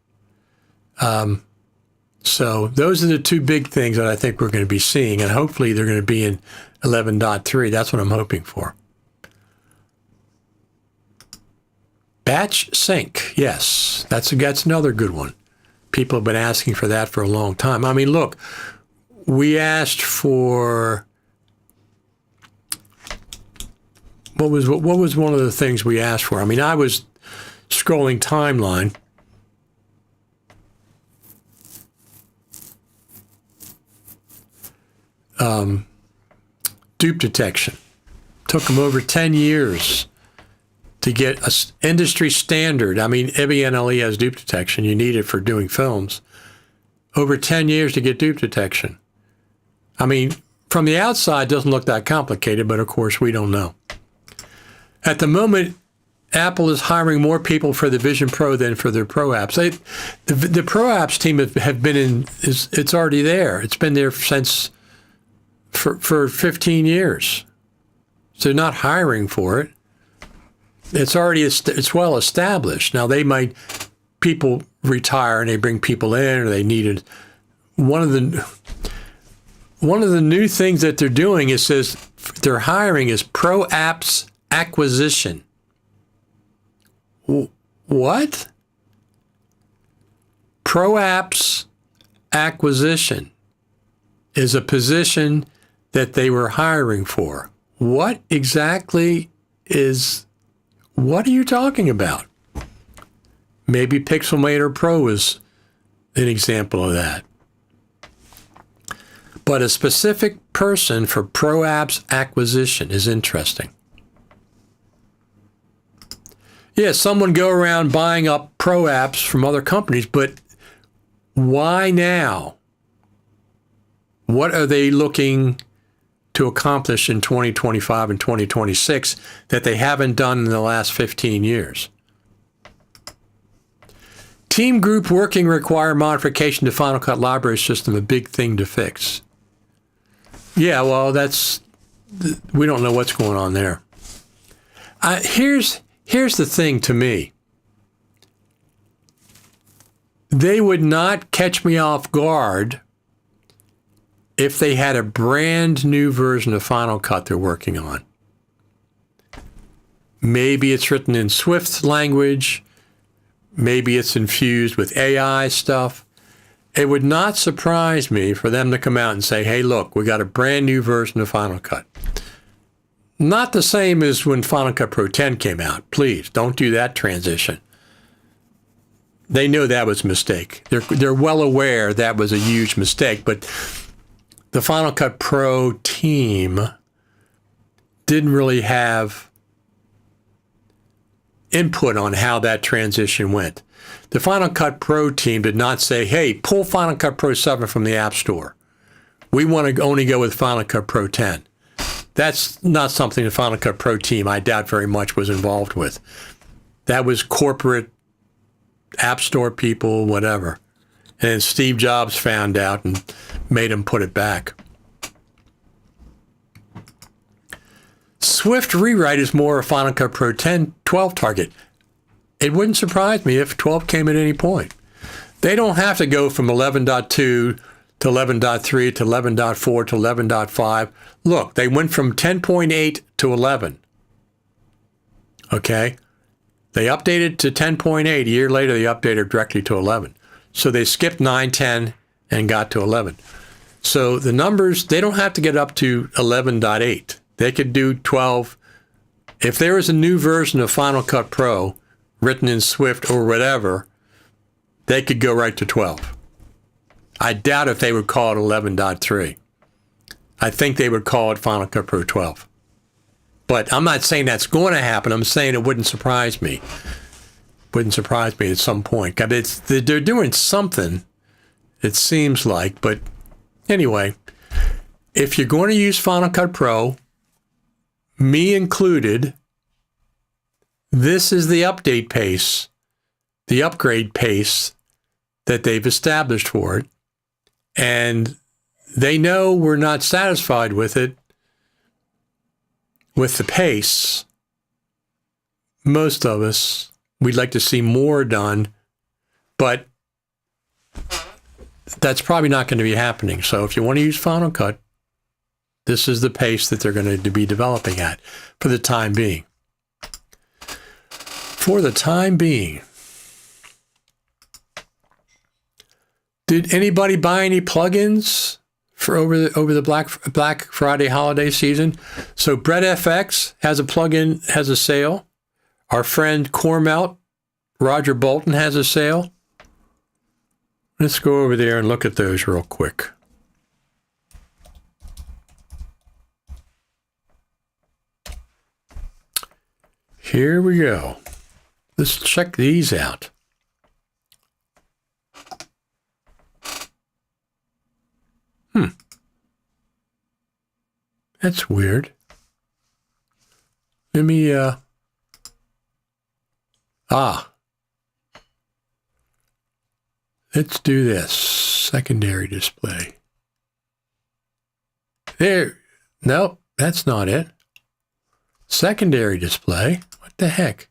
So those are the two big things that I think we're going to be seeing, and hopefully they're going to be in 11.3. That's what I'm hoping for. Batch sync, yes, that's another good one. People have been asking for that for a long time. I mean, look, we asked for, what was one of the things we asked for? I mean, I was scrolling timeline. Dupe detection. Took them over 10 years to get an industry standard. I mean, every NLE has dupe detection. You need it for doing films. Over 10 years to get dupe detection. I mean, from the outside, it doesn't look that complicated, but of course, we don't know. At the moment, Apple is hiring more people for the Vision Pro than for their Pro apps. The Pro apps team have been in, it's already there. It's been there for 15 years. So they're not hiring for it. It's well established. Now people retire and they bring people in, or they needed one of the new things that they're doing is says they're hiring is Pro Apps Acquisition. What? Pro Apps Acquisition is a position that they were hiring for. What exactly what are you talking about? Maybe Pixelmator Pro is an example of that. But a specific person for Pro Apps Acquisition is interesting. Yeah, someone go around buying up Pro Apps from other companies, but why now? What are they looking to accomplish in 2025 and 2026 that they haven't done in the last 15 years? Team group working require modification to Final Cut library system, a big thing to fix. Yeah, well, we don't know what's going on there. Here's the thing to me. They would not catch me off guard if they had a brand new version of Final Cut they're working on. Maybe it's written in Swift language. Maybe it's infused with AI stuff. It would not surprise me for them to come out and say, hey, look, we got a brand new version of Final Cut. Not the same as when Final Cut Pro 10 came out. Please, don't do that transition. They know that was a mistake. They're well aware that was a huge mistake, but the Final Cut Pro team didn't really have input on how that transition went. The Final Cut Pro team did not say, hey, pull Final Cut Pro 7 from the App Store. We want to only go with Final Cut Pro 10. That's not something the Final Cut Pro team, I doubt very much, was involved with. That was corporate App Store people, whatever. And Steve Jobs found out and made him put it back. Swift rewrite is more a Final Cut Pro 12 target. It wouldn't surprise me if 12 came at any point. They don't have to go from 11.2 to 11.3 to 11.4 to 11.5. Look, they went from 10.8 to 11. Okay? They updated to 10.8. A year later, they updated directly to 11. So they skipped 9, 10, and got to 11. So the numbers, they don't have to get up to 11.8. They could do 12. If there was a new version of Final Cut Pro written in Swift or whatever, they could go right to 12. I doubt if they would call it 11.3. I think they would call it Final Cut Pro 12. But I'm not saying that's going to happen. I'm saying it wouldn't surprise me. Wouldn't surprise me at some point. They're doing something, it seems like. But anyway, if you're going to use Final Cut Pro, me included, this is the update pace, the upgrade pace that they've established for it. And they know we're not satisfied with it, with the pace. Most of us, we'd like to see more done, but that's probably not going to be happening. So if you want to use Final Cut, this is the pace that they're going to be developing at for the time being. For the time being. Did anybody buy any plugins for over the Black Friday holiday season? So BrettFX has a plugin, has a sale. Our friend Coremelt, Roger Bolton, has a sale. Let's go over there and look at those real quick. Here we go. Let's check these out. That's weird. Let me, let's do this. Secondary display. There. Nope, that's not it. Secondary display. What the heck?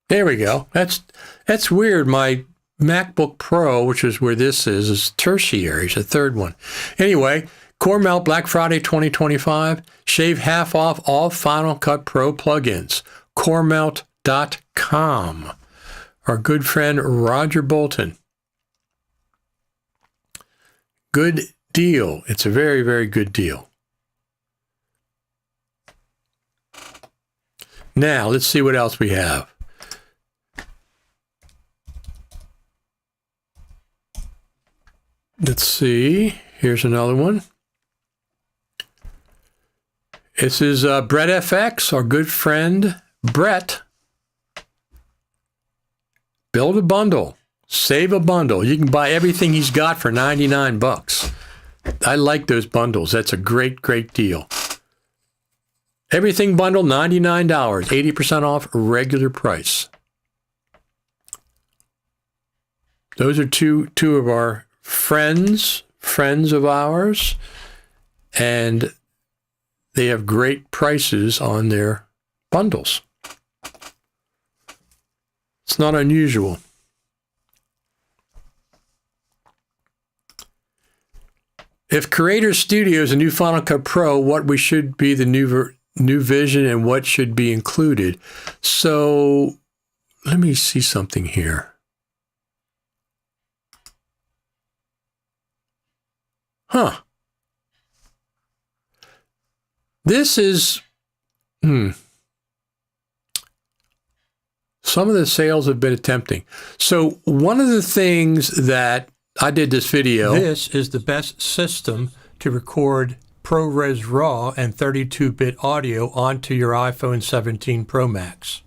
There we go. That's weird. My MacBook Pro, which is where this is tertiary. It's the third one. Anyway, Coremelt Black Friday 2025. Shave half off all Final Cut Pro plugins. Coremelt.com. Our good friend Roger Bolton. Good deal. It's a very, very good deal. Now, let's see what else we have. Let's see. Here's another one. This is BrettFX, our good friend Brett. Build a bundle. Save a bundle. You can buy everything he's got for 99 bucks. I like those bundles. That's a great, great deal. Everything bundle, $99, 80% off regular price. Those are two of our friends of ours, and they have great prices on their bundles. It's not unusual. If Creator Studio is a new Final Cut Pro, what should be the new vision and what should be included? So let me see something here. Huh. This is, some of the sales have been tempting. So one of the things that I did this video. This is the best system to record ProRes RAW and 32-bit audio onto your iPhone 17 Pro Max.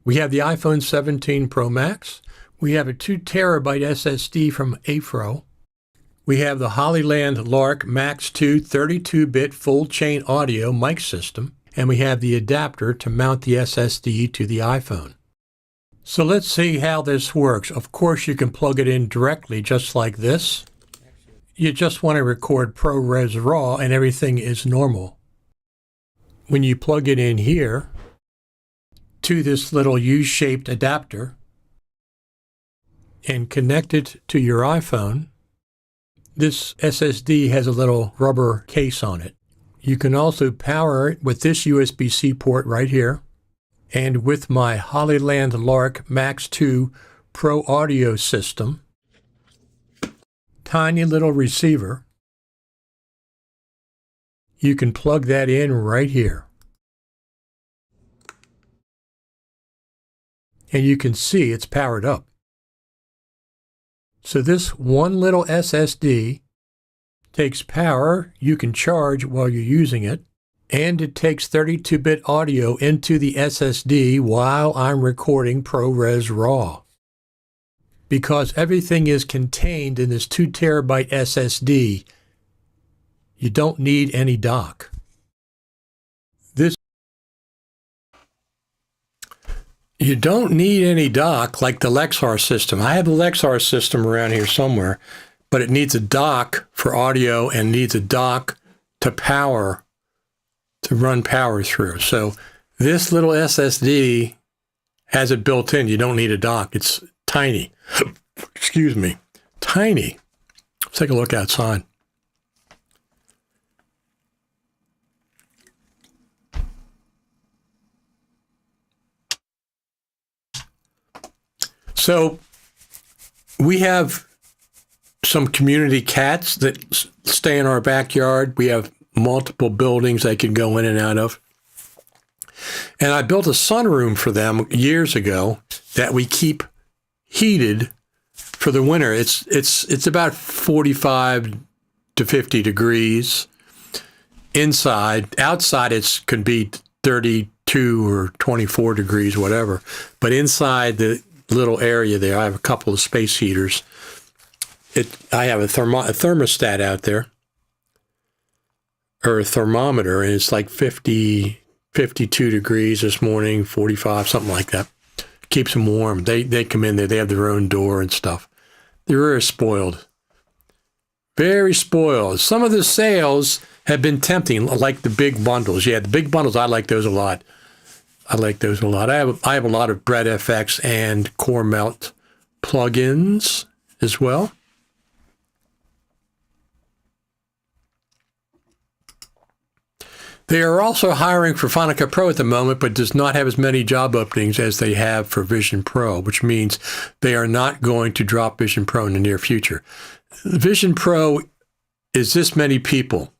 We have the iPhone 17 Pro Max. We have a 2 terabyte SSD from Afro. We have the Hollyland Lark Max 2 32-bit full-chain audio mic system, and we have the adapter to mount the SSD to the iPhone. So let's see how this works. Of course, you can plug it in directly just like this. You just want to record ProRes RAW and everything is normal. When you plug it in here to this little U-shaped adapter and connect it to your iPhone, this SSD has a little rubber case on it. You can also power it with this USB-C port right here. And with my Hollyland Lark Max 2 Pro audio system, tiny little receiver, you can plug that in right here. And you can see it's powered up. So this one little SSD takes power you can charge while you're using it, and it takes 32-bit audio into the SSD while I'm recording ProRes RAW. Because everything is contained in this 2 terabyte SSD, you don't need any dock. You don't need any dock like the Lexar system. I have the Lexar system around here somewhere, but it needs a dock for audio and needs a dock to power, to run power through. So this little SSD has it built in. You don't need a dock. It's tiny. Excuse me. Tiny. Let's take a look outside. So we have some community cats that stay in our backyard. We have multiple buildings they can go in and out of. And I built a sunroom for them years ago that we keep heated for the winter. It's about 45 to 50 degrees inside. Outside it can be 32 or 24 degrees, whatever. But inside the little area there, I have a couple of space heaters. I have a thermostat out there, or a thermometer, and it's like 50, 52 degrees this morning, 45, something like that. Keeps them warm. They come in there. They have their own door and stuff. They're very spoiled. Very spoiled. Some of the sales have been tempting, like the big bundles. Yeah, the big bundles, I like those a lot. I like those a lot. I have a lot of Bread FX and Core Melt plugins as well. They are also hiring for Final Cut Pro at the moment, but does not have as many job openings as they have for Vision Pro, which means they are not going to drop Vision Pro in the near future. Vision Pro is this many people.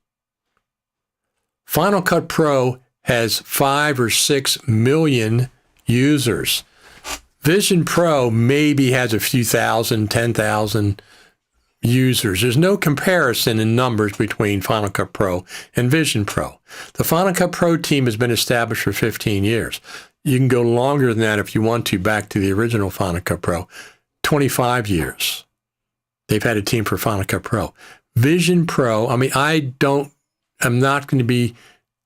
Final Cut Pro has 5 or 6 million users. Vision Pro maybe has a few thousand, 10,000 users. There's no comparison in numbers between Final Cut Pro and Vision Pro. The Final Cut Pro team has been established for 15 years. You can go longer than that if you want to, back to the original Final Cut Pro. 25 years. They've had a team for Final Cut Pro. Vision Pro, I'm not going to be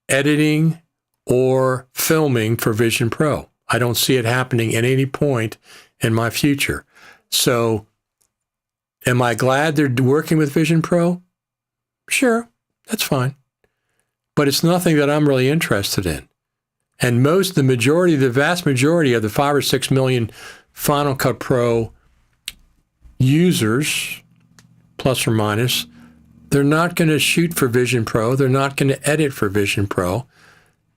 editing or filming for Vision Pro. I don't see it happening at any point in my future. So am I glad they're working with Vision Pro? Sure, that's fine. But it's nothing that I'm really interested in. And the vast majority of the 5 or 6 million Final Cut Pro users, plus or minus, they're not going to shoot for Vision Pro. They're not going to edit for Vision Pro.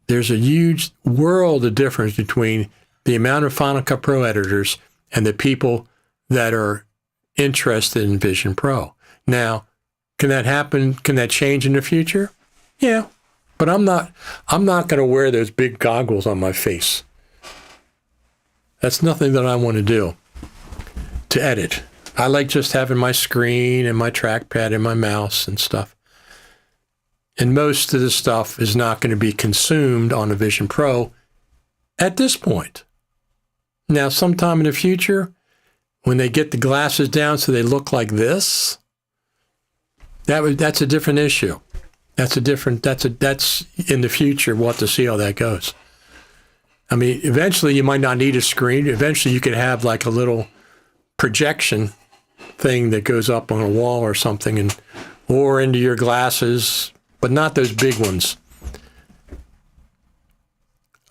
There's a huge world of difference between the amount of Final Cut Pro editors and the people that are interested in Vision Pro. Now, can that happen? Can that change in the future? Yeah, but I'm not going to wear those big goggles on my face. That's nothing that I want to do to edit. I like just having my screen and my trackpad and my mouse and stuff. And most of the stuff is not going to be consumed on a Vision Pro at this point. Now, sometime in the future, when they get the glasses down so they look like this, that's a different issue. That's in the future. We'll have to see how that goes. I mean, eventually you might not need a screen. Eventually you could have like a little projection thing that goes up on a wall or something, or into your glasses, but not those big ones.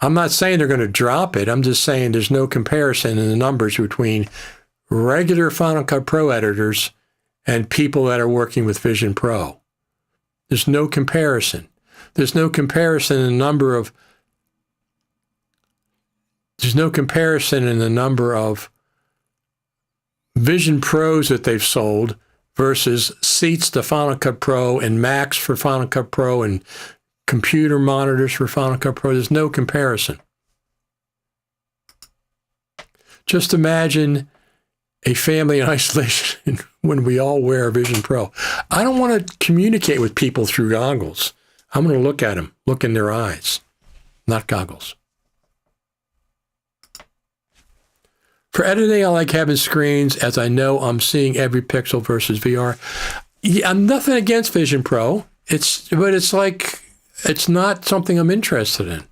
I'm not saying they're going to drop it. I'm just saying there's no comparison in the numbers between regular Final Cut Pro editors and people that are working with Vision Pro. There's no comparison. There's no comparison in the number of There's no comparison in the number of Vision Pros that they've sold versus seats to Final Cut Pro and Macs for Final Cut Pro and computer monitors for Final Cut Pro. There's no comparison. Just imagine a family in isolation when we all wear a Vision Pro. I don't want to communicate with people through goggles. I'm going to look at them, look in their eyes, not goggles. For editing, I like having screens, as I know I'm seeing every pixel versus VR. Yeah, I'm nothing against Vision Pro. But it's not something I'm interested in.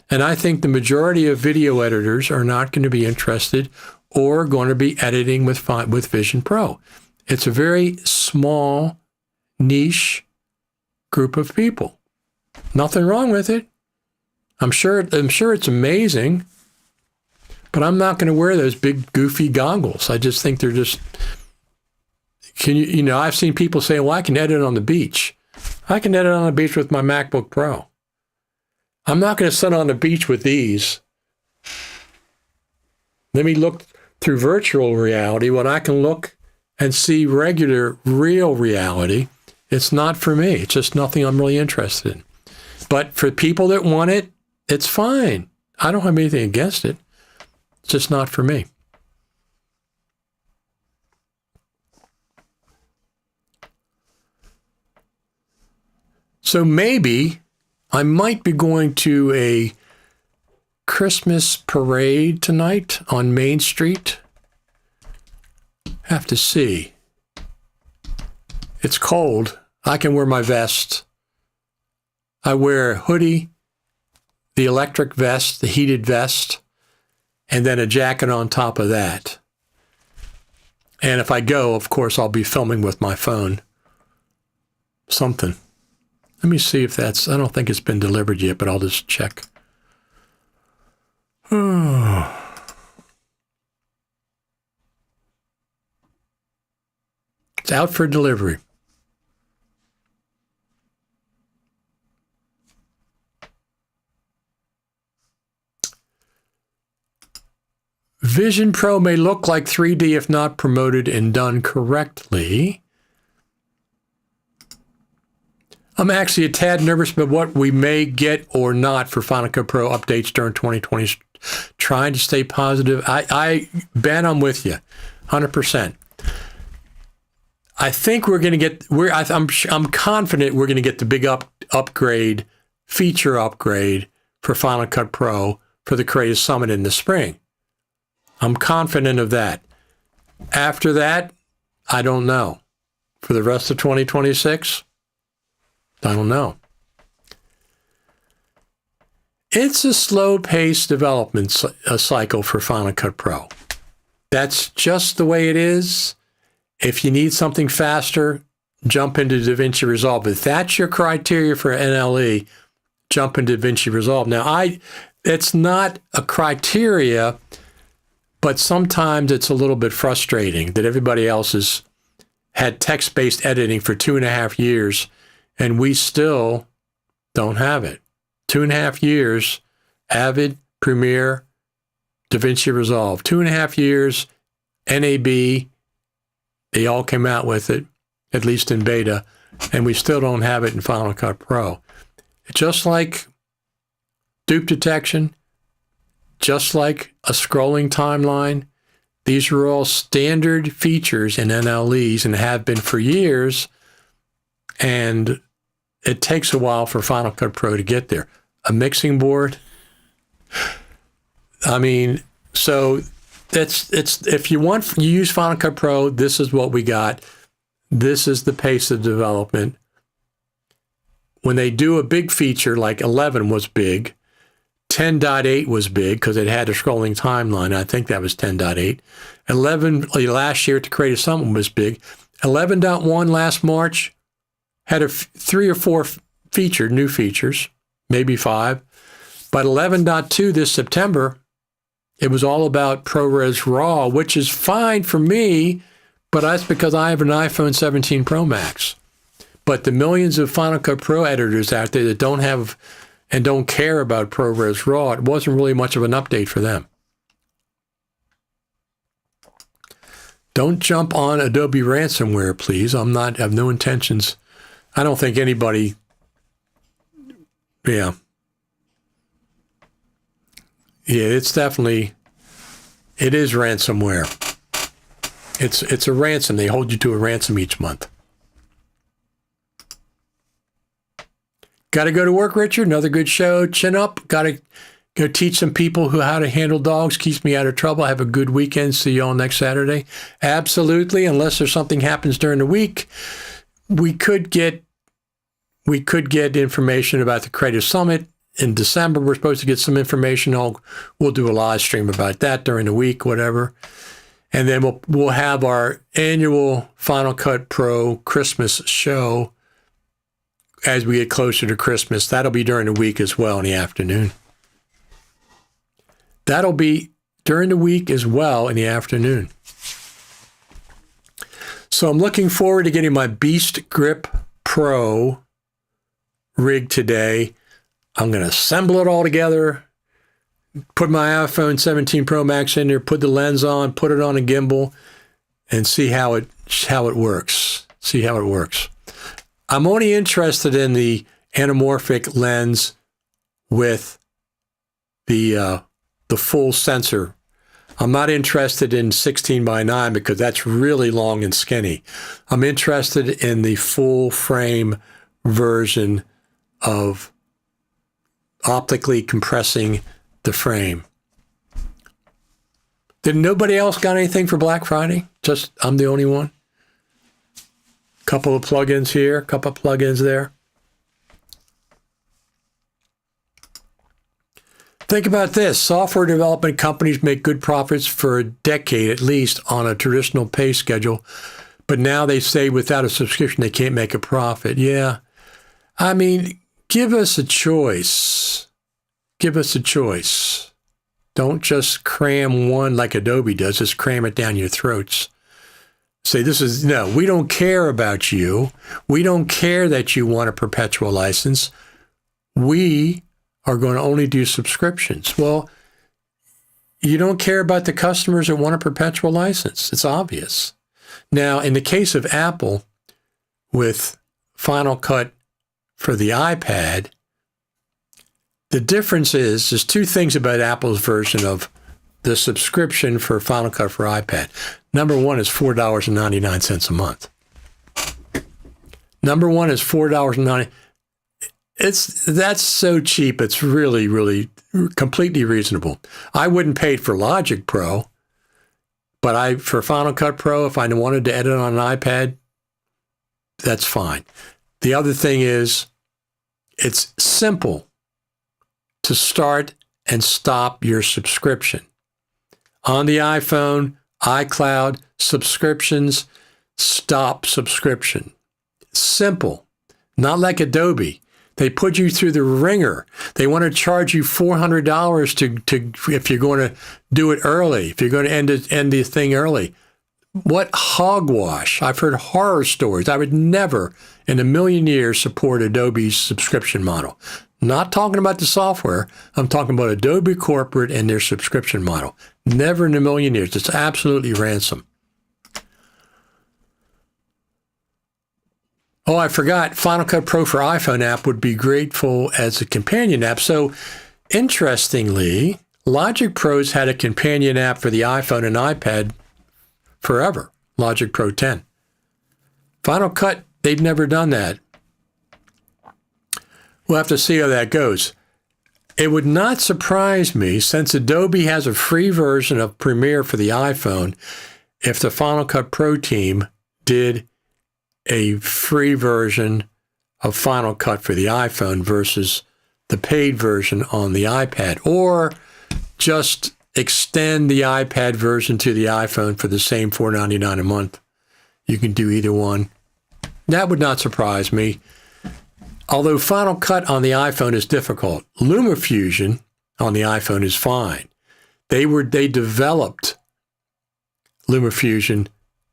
And I think the majority of video editors are not going to be interested or going to be editing with Vision Pro. It's a very small, niche group of people. Nothing wrong with it. I'm sure it's amazing, but I'm not going to wear those big goofy goggles. I just think they're just. I've seen people say, "Well, I can edit on the beach." I can edit on the beach with my MacBook Pro. I'm not going to sit on the beach with these. Let me look through virtual reality when I can look and see real reality. It's not for me. It's just nothing I'm really interested in. But for people that want it, it's fine. I don't have anything against it. It's just not for me. So maybe I might be going to a Christmas parade tonight on Main Street. Have to see. It's cold. I can wear my vest. I wear a hoodie, the electric vest, the heated vest, and then a jacket on top of that. And if I go, of course, I'll be filming with my phone. Something. Let me see if I don't think it's been delivered yet, but I'll just check. It's out for delivery. Vision Pro may look like 3D if not promoted and done correctly. I'm actually a tad nervous about what we may get or not for Final Cut Pro updates during 2020. Trying to stay positive. Ben, I'm with you, 100%. I think we're going to get. I'm confident we're going to get the big upgrade, feature upgrade for Final Cut Pro for the Creative Summit in the spring. I'm confident of that. After that, I don't know. For the rest of 2026. I don't know. It's a slow-paced development cycle for Final Cut Pro. That's just the way it is. If you need something faster, jump into DaVinci Resolve. If that's your criteria for NLE, jump into DaVinci Resolve. Now, it's not a criteria, but sometimes it's a little bit frustrating that everybody else has had text-based editing for 2.5 years, and we still don't have it. 2.5 years, Avid, Premiere, DaVinci Resolve. 2.5 years, NAB, they all came out with it, at least in beta, and we still don't have it in Final Cut Pro. Just like dupe detection, just like a scrolling timeline, these are all standard features in NLEs and have been for years, and it takes a while for Final Cut Pro to get there. A mixing board, I mean, so it's if you use Final Cut Pro, this is what we got. This is the pace of development. When they do a big feature, like 11 was big, 10.8 was big because it had a scrolling timeline. I think that was 10.8. 11 last year at the Creative Summit was big. 11.1 last March had 3 or 4 new features, maybe 5. But 11.2 this September, it was all about ProRes RAW, which is fine for me, but that's because I have an iPhone 17 Pro Max. But the millions of Final Cut Pro editors out there that don't have and don't care about ProRes RAW, it wasn't really much of an update for them. don't jump on Adobe ransomware, please. I have no intentions. I don't think anybody, yeah. Yeah, it is ransomware. It's a ransom. They hold you to a ransom each month. Got to go to work, Richard. Another good show. Chin up. Got to go teach some people how to handle dogs. Keeps me out of trouble. Have a good weekend. See you all next Saturday. Absolutely. Unless there's something happens during the week, we could get information about the Creative Summit in December. We're supposed to get some information. We'll do a live stream about that during the week, whatever. And then we'll have our annual Final Cut Pro Christmas show as we get closer to Christmas. That'll be during the week as well in the afternoon. That'll be during the week as well in the afternoon. So I'm looking forward to getting my Beast Grip Pro rig today. I'm going to assemble it all together, put my iPhone 17 Pro Max in there, put the lens on, put it on a gimbal, and see how it works. See how it works. I'm only interested in the anamorphic lens with the full sensor. I'm not interested in 16:9 because that's really long and skinny. I'm interested in the full frame version of optically compressing the frame. Did nobody else got anything for Black Friday? Just I'm the only one? Couple of plugins here, couple of plugins there. Think about this. Software development companies make good profits for a decade at least on a traditional pay schedule, but now they say without a subscription they can't make a profit. Yeah. I mean, give us a choice. Give us a choice. Don't just cram one like Adobe does. Just cram it down your throats. Say, no, we don't care about you. We don't care that you want a perpetual license. We are going to only do subscriptions. Well, you don't care about the customers that want a perpetual license. It's obvious. Now, in the case of Apple, with Final Cut for the iPad, the difference is, there's two things about Apple's version of the subscription for Final Cut for iPad. Number one is $4.99 a month. Number one is $4.99. That's so cheap. It's really, really completely reasonable. I wouldn't pay for Logic Pro, but for Final Cut Pro, if I wanted to edit on an iPad, that's fine. The other thing is, it's simple to start and stop your subscription. On the iPhone, iCloud, subscriptions, stop subscription. Simple. Not like Adobe. They put you through the ringer. They want to charge you $400 to if you're going to do it early, if you're going to end the thing early. What hogwash. I've heard horror stories. I would never in a million years support Adobe's subscription model. Not talking about the software. I'm talking about Adobe corporate and their subscription model. Never in a million years. It's absolutely ransom. Oh, I forgot. Final Cut Pro for iPhone app would be grateful as a companion app. So, interestingly, Logic Pro's had a companion app for the iPhone and iPad forever. Logic Pro 10. Final Cut, they've never done that. We'll have to see how that goes. It would not surprise me, since Adobe has a free version of Premiere for the iPhone, if the Final Cut Pro team did a free version of Final Cut for the iPhone versus the paid version on the iPad, or just extend the iPad version to the iPhone for the same $4.99 a month. You can do either one. That would not surprise me. Although Final Cut on the iPhone is difficult, LumaFusion on the iPhone is fine. They developed LumaFusion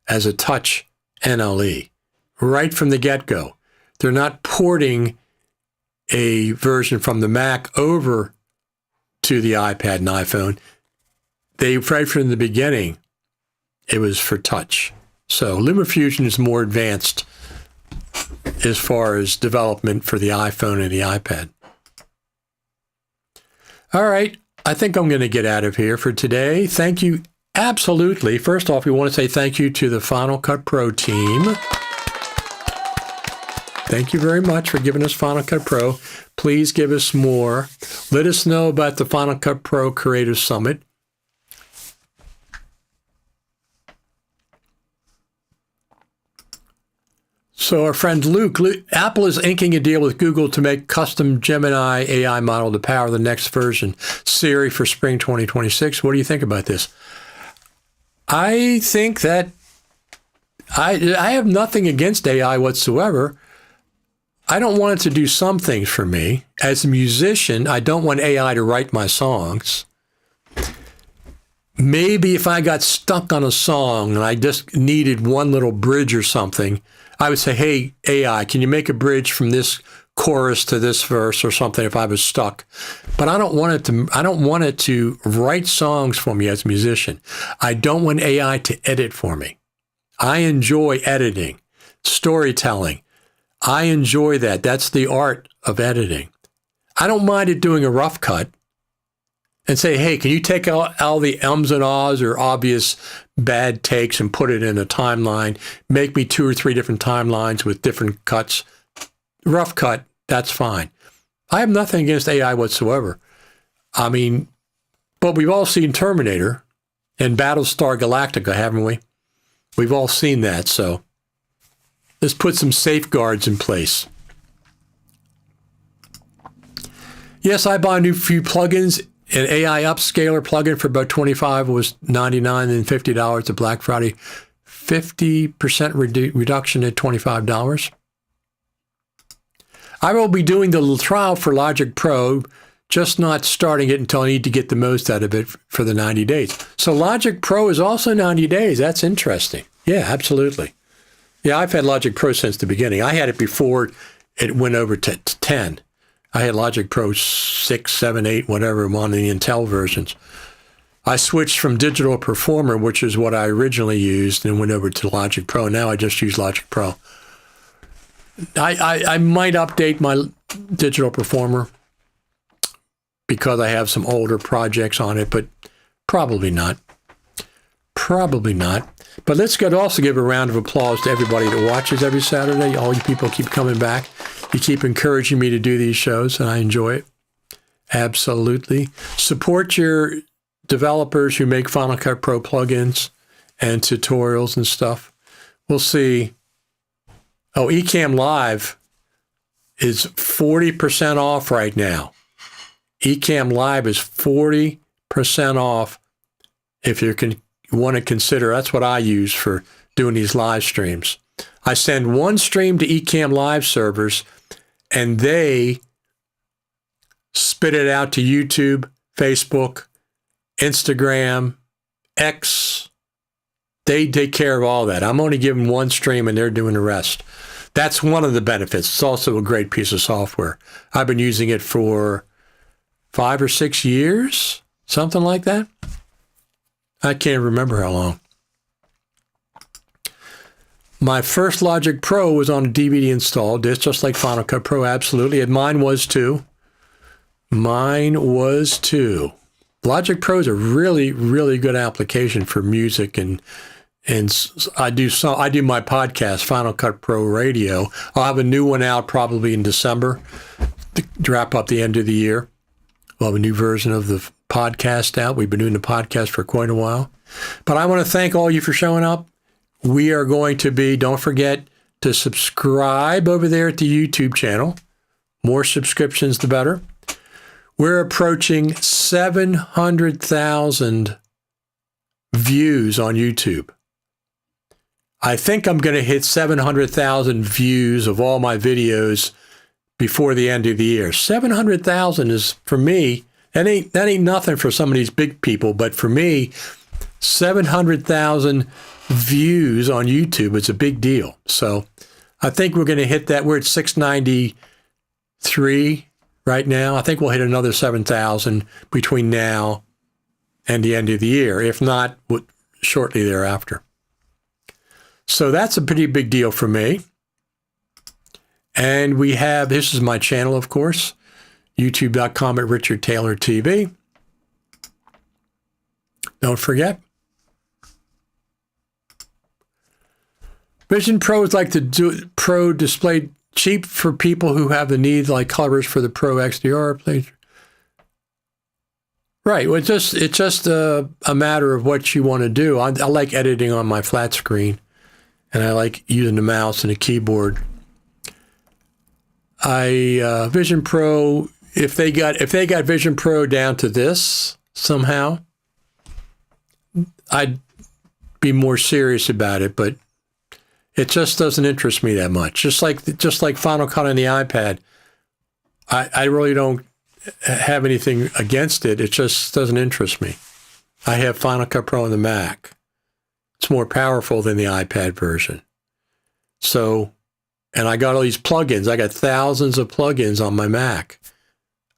as a touch NLE right from the get-go. They're not porting a version from the Mac over to the iPad and iPhone. They, right from the beginning, it was for touch. So LumaFusion is more advanced as far as development for the iPhone and the iPad. All right, I think I'm going to get out of here for today. Thank you. Absolutely. First off, we want to say thank you to the Final Cut Pro team. Thank you very much for giving us Final Cut Pro. Please give us more. Let us know about the Final Cut Pro Creative Summit. So our friend Luke, Apple is inking a deal with Google to make custom Gemini AI model to power the next version, Siri, for spring 2026. What do you think about this? I think that I have nothing against AI whatsoever. I don't want it to do some things for me. As a musician, I don't want AI to write my songs. Maybe if I got stuck on a song and I just needed one little bridge or something, I would say, hey, AI, can you make a bridge from this chorus to this verse or something if I was stuck? But I don't want it to write songs for me as a musician. I don't want AI to edit for me. I enjoy editing, storytelling. I enjoy that. That's the art of editing. I don't mind it doing a rough cut and say, hey, can you take all the ums and ahs or obvious bad takes and put it in a timeline? Make me 2 or 3 different timelines with different cuts. Rough cut, that's fine. I have nothing against AI whatsoever. I mean, but we've all seen Terminator and Battlestar Galactica, haven't we? We've all seen that, so let's put some safeguards in place. Yes, I bought a few plugins. An AI Upscaler plugin for about $25 was $99 and $50 at Black Friday. 50% reduction at $25. I will be doing the little trial for Logic Pro, just not starting it until I need to get the most out of it for the 90 days. So Logic Pro is also 90 days. That's interesting. Yeah, absolutely. Yeah, I've had Logic Pro since the beginning. I had it before it went over to 10. I had Logic Pro 6, 7, 8, whatever, on the Intel versions. I switched from Digital Performer, which is what I originally used, and went over to Logic Pro. Now I just use Logic Pro. I might update my Digital Performer because I have some older projects on it, but probably not. Probably not. But let's also give a round of applause to everybody that watches every Saturday. All you people keep coming back. You keep encouraging me to do these shows, and I enjoy it. Absolutely. Support your developers who make Final Cut Pro plugins and tutorials and stuff. We'll see. Oh, Ecamm Live is 40% off right now. Ecamm Live is 40% off if you want to consider. That's what I use for doing these live streams. I send one stream to Ecamm Live servers, and they spit it out to YouTube, Facebook, Instagram, X. They take care of all that. I'm only giving one stream, and they're doing the rest. That's one of the benefits. It's also a great piece of software. I've been using it for 5 or 6 years, something like that. I can't remember how long. My first Logic Pro was on a DVD installed disc, just like Final Cut Pro, absolutely. And mine was too. Logic Pro is a really, really good application for music, and I do my podcast, Final Cut Pro Radio. I'll have a new one out probably in December to wrap up the end of the year. We'll have a new version of the podcast out. We've been doing the podcast for quite a while. But I want to thank all you for showing up. We are going to be, don't forget to subscribe over there at the YouTube channel. More subscriptions, the better. We're approaching 700,000 views on YouTube. I think I'm going to hit 700,000 views of all my videos before the end of the year. 700,000 is, for me, that ain't nothing for some of these big people, but for me, 700,000 views on YouTube is a big deal. So I think we're going to hit that. We're at 693 right now. I think we'll hit another 7,000 between now and the end of the year. If not, shortly thereafter. So that's a pretty big deal for me. And we have, this is my channel, of course, youtube.com/RichardTaylorTV. Don't forget. Vision Pro is like the Pro display, cheap for people who have the need, like covers for the Pro XDR. Right. Well, it's just a matter of what you want to do. I like editing on my flat screen, and I like using the mouse and the keyboard. Vision Pro, if they got Vision Pro down to this somehow, I'd be more serious about it, but it just doesn't interest me that much. Just like Final Cut on the iPad, I really don't have anything against it. It just doesn't interest me. I have Final Cut Pro on the Mac. It's more powerful than the iPad version. So, and I got all these plugins. I got thousands of plugins on my Mac.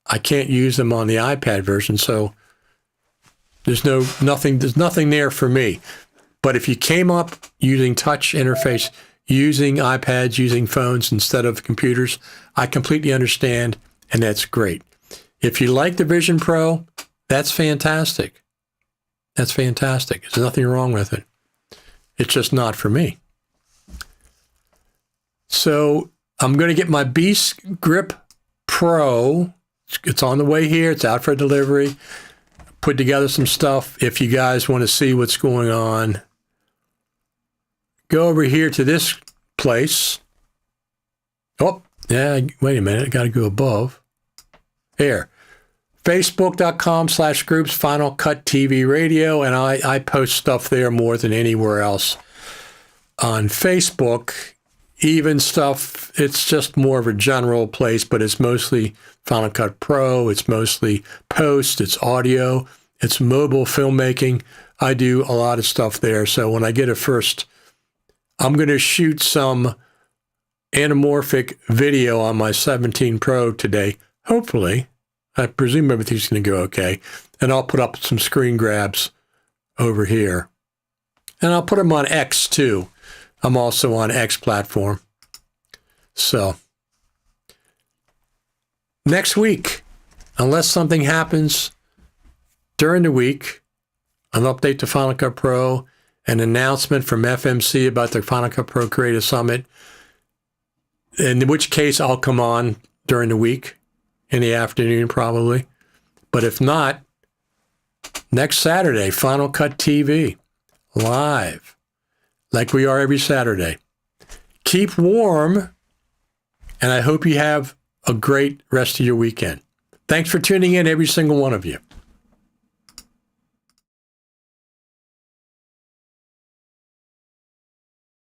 I can't use them on the iPad version, so there's nothing there for me. But if you came up using touch interface, using iPads, using phones instead of computers, I completely understand, and that's great. If you like the Vision Pro, that's fantastic. That's fantastic. There's nothing wrong with it. It's just not for me. So I'm going to get my Beast Grip Pro. It's on the way here. It's out for delivery. Put together some stuff. If you guys want to see what's going on, go over here to this place. Oh, yeah, wait a minute. I got to go above. Here. Facebook.com/groups Final Cut TV Radio. And I post stuff there more than anywhere else on Facebook. Even stuff, it's just more of a general place, but it's mostly Final Cut Pro. It's mostly post. It's audio. It's mobile filmmaking. I do a lot of stuff there. So when I get it first, I'm going to shoot some anamorphic video on my 17 Pro today. Hopefully. I presume everything's going to go okay. And I'll put up some screen grabs over here. And I'll put them on X too. I'm also on X platform. So next week, unless something happens during the week, an update to Final Cut Pro, an announcement from FMC about the Final Cut Pro Creative Summit, in which case I'll come on during the week, in the afternoon probably. But if not, next Saturday, Final Cut TV, live, like we are every Saturday. Keep warm, and I hope you have a great rest of your weekend. Thanks for tuning in, every single one of you.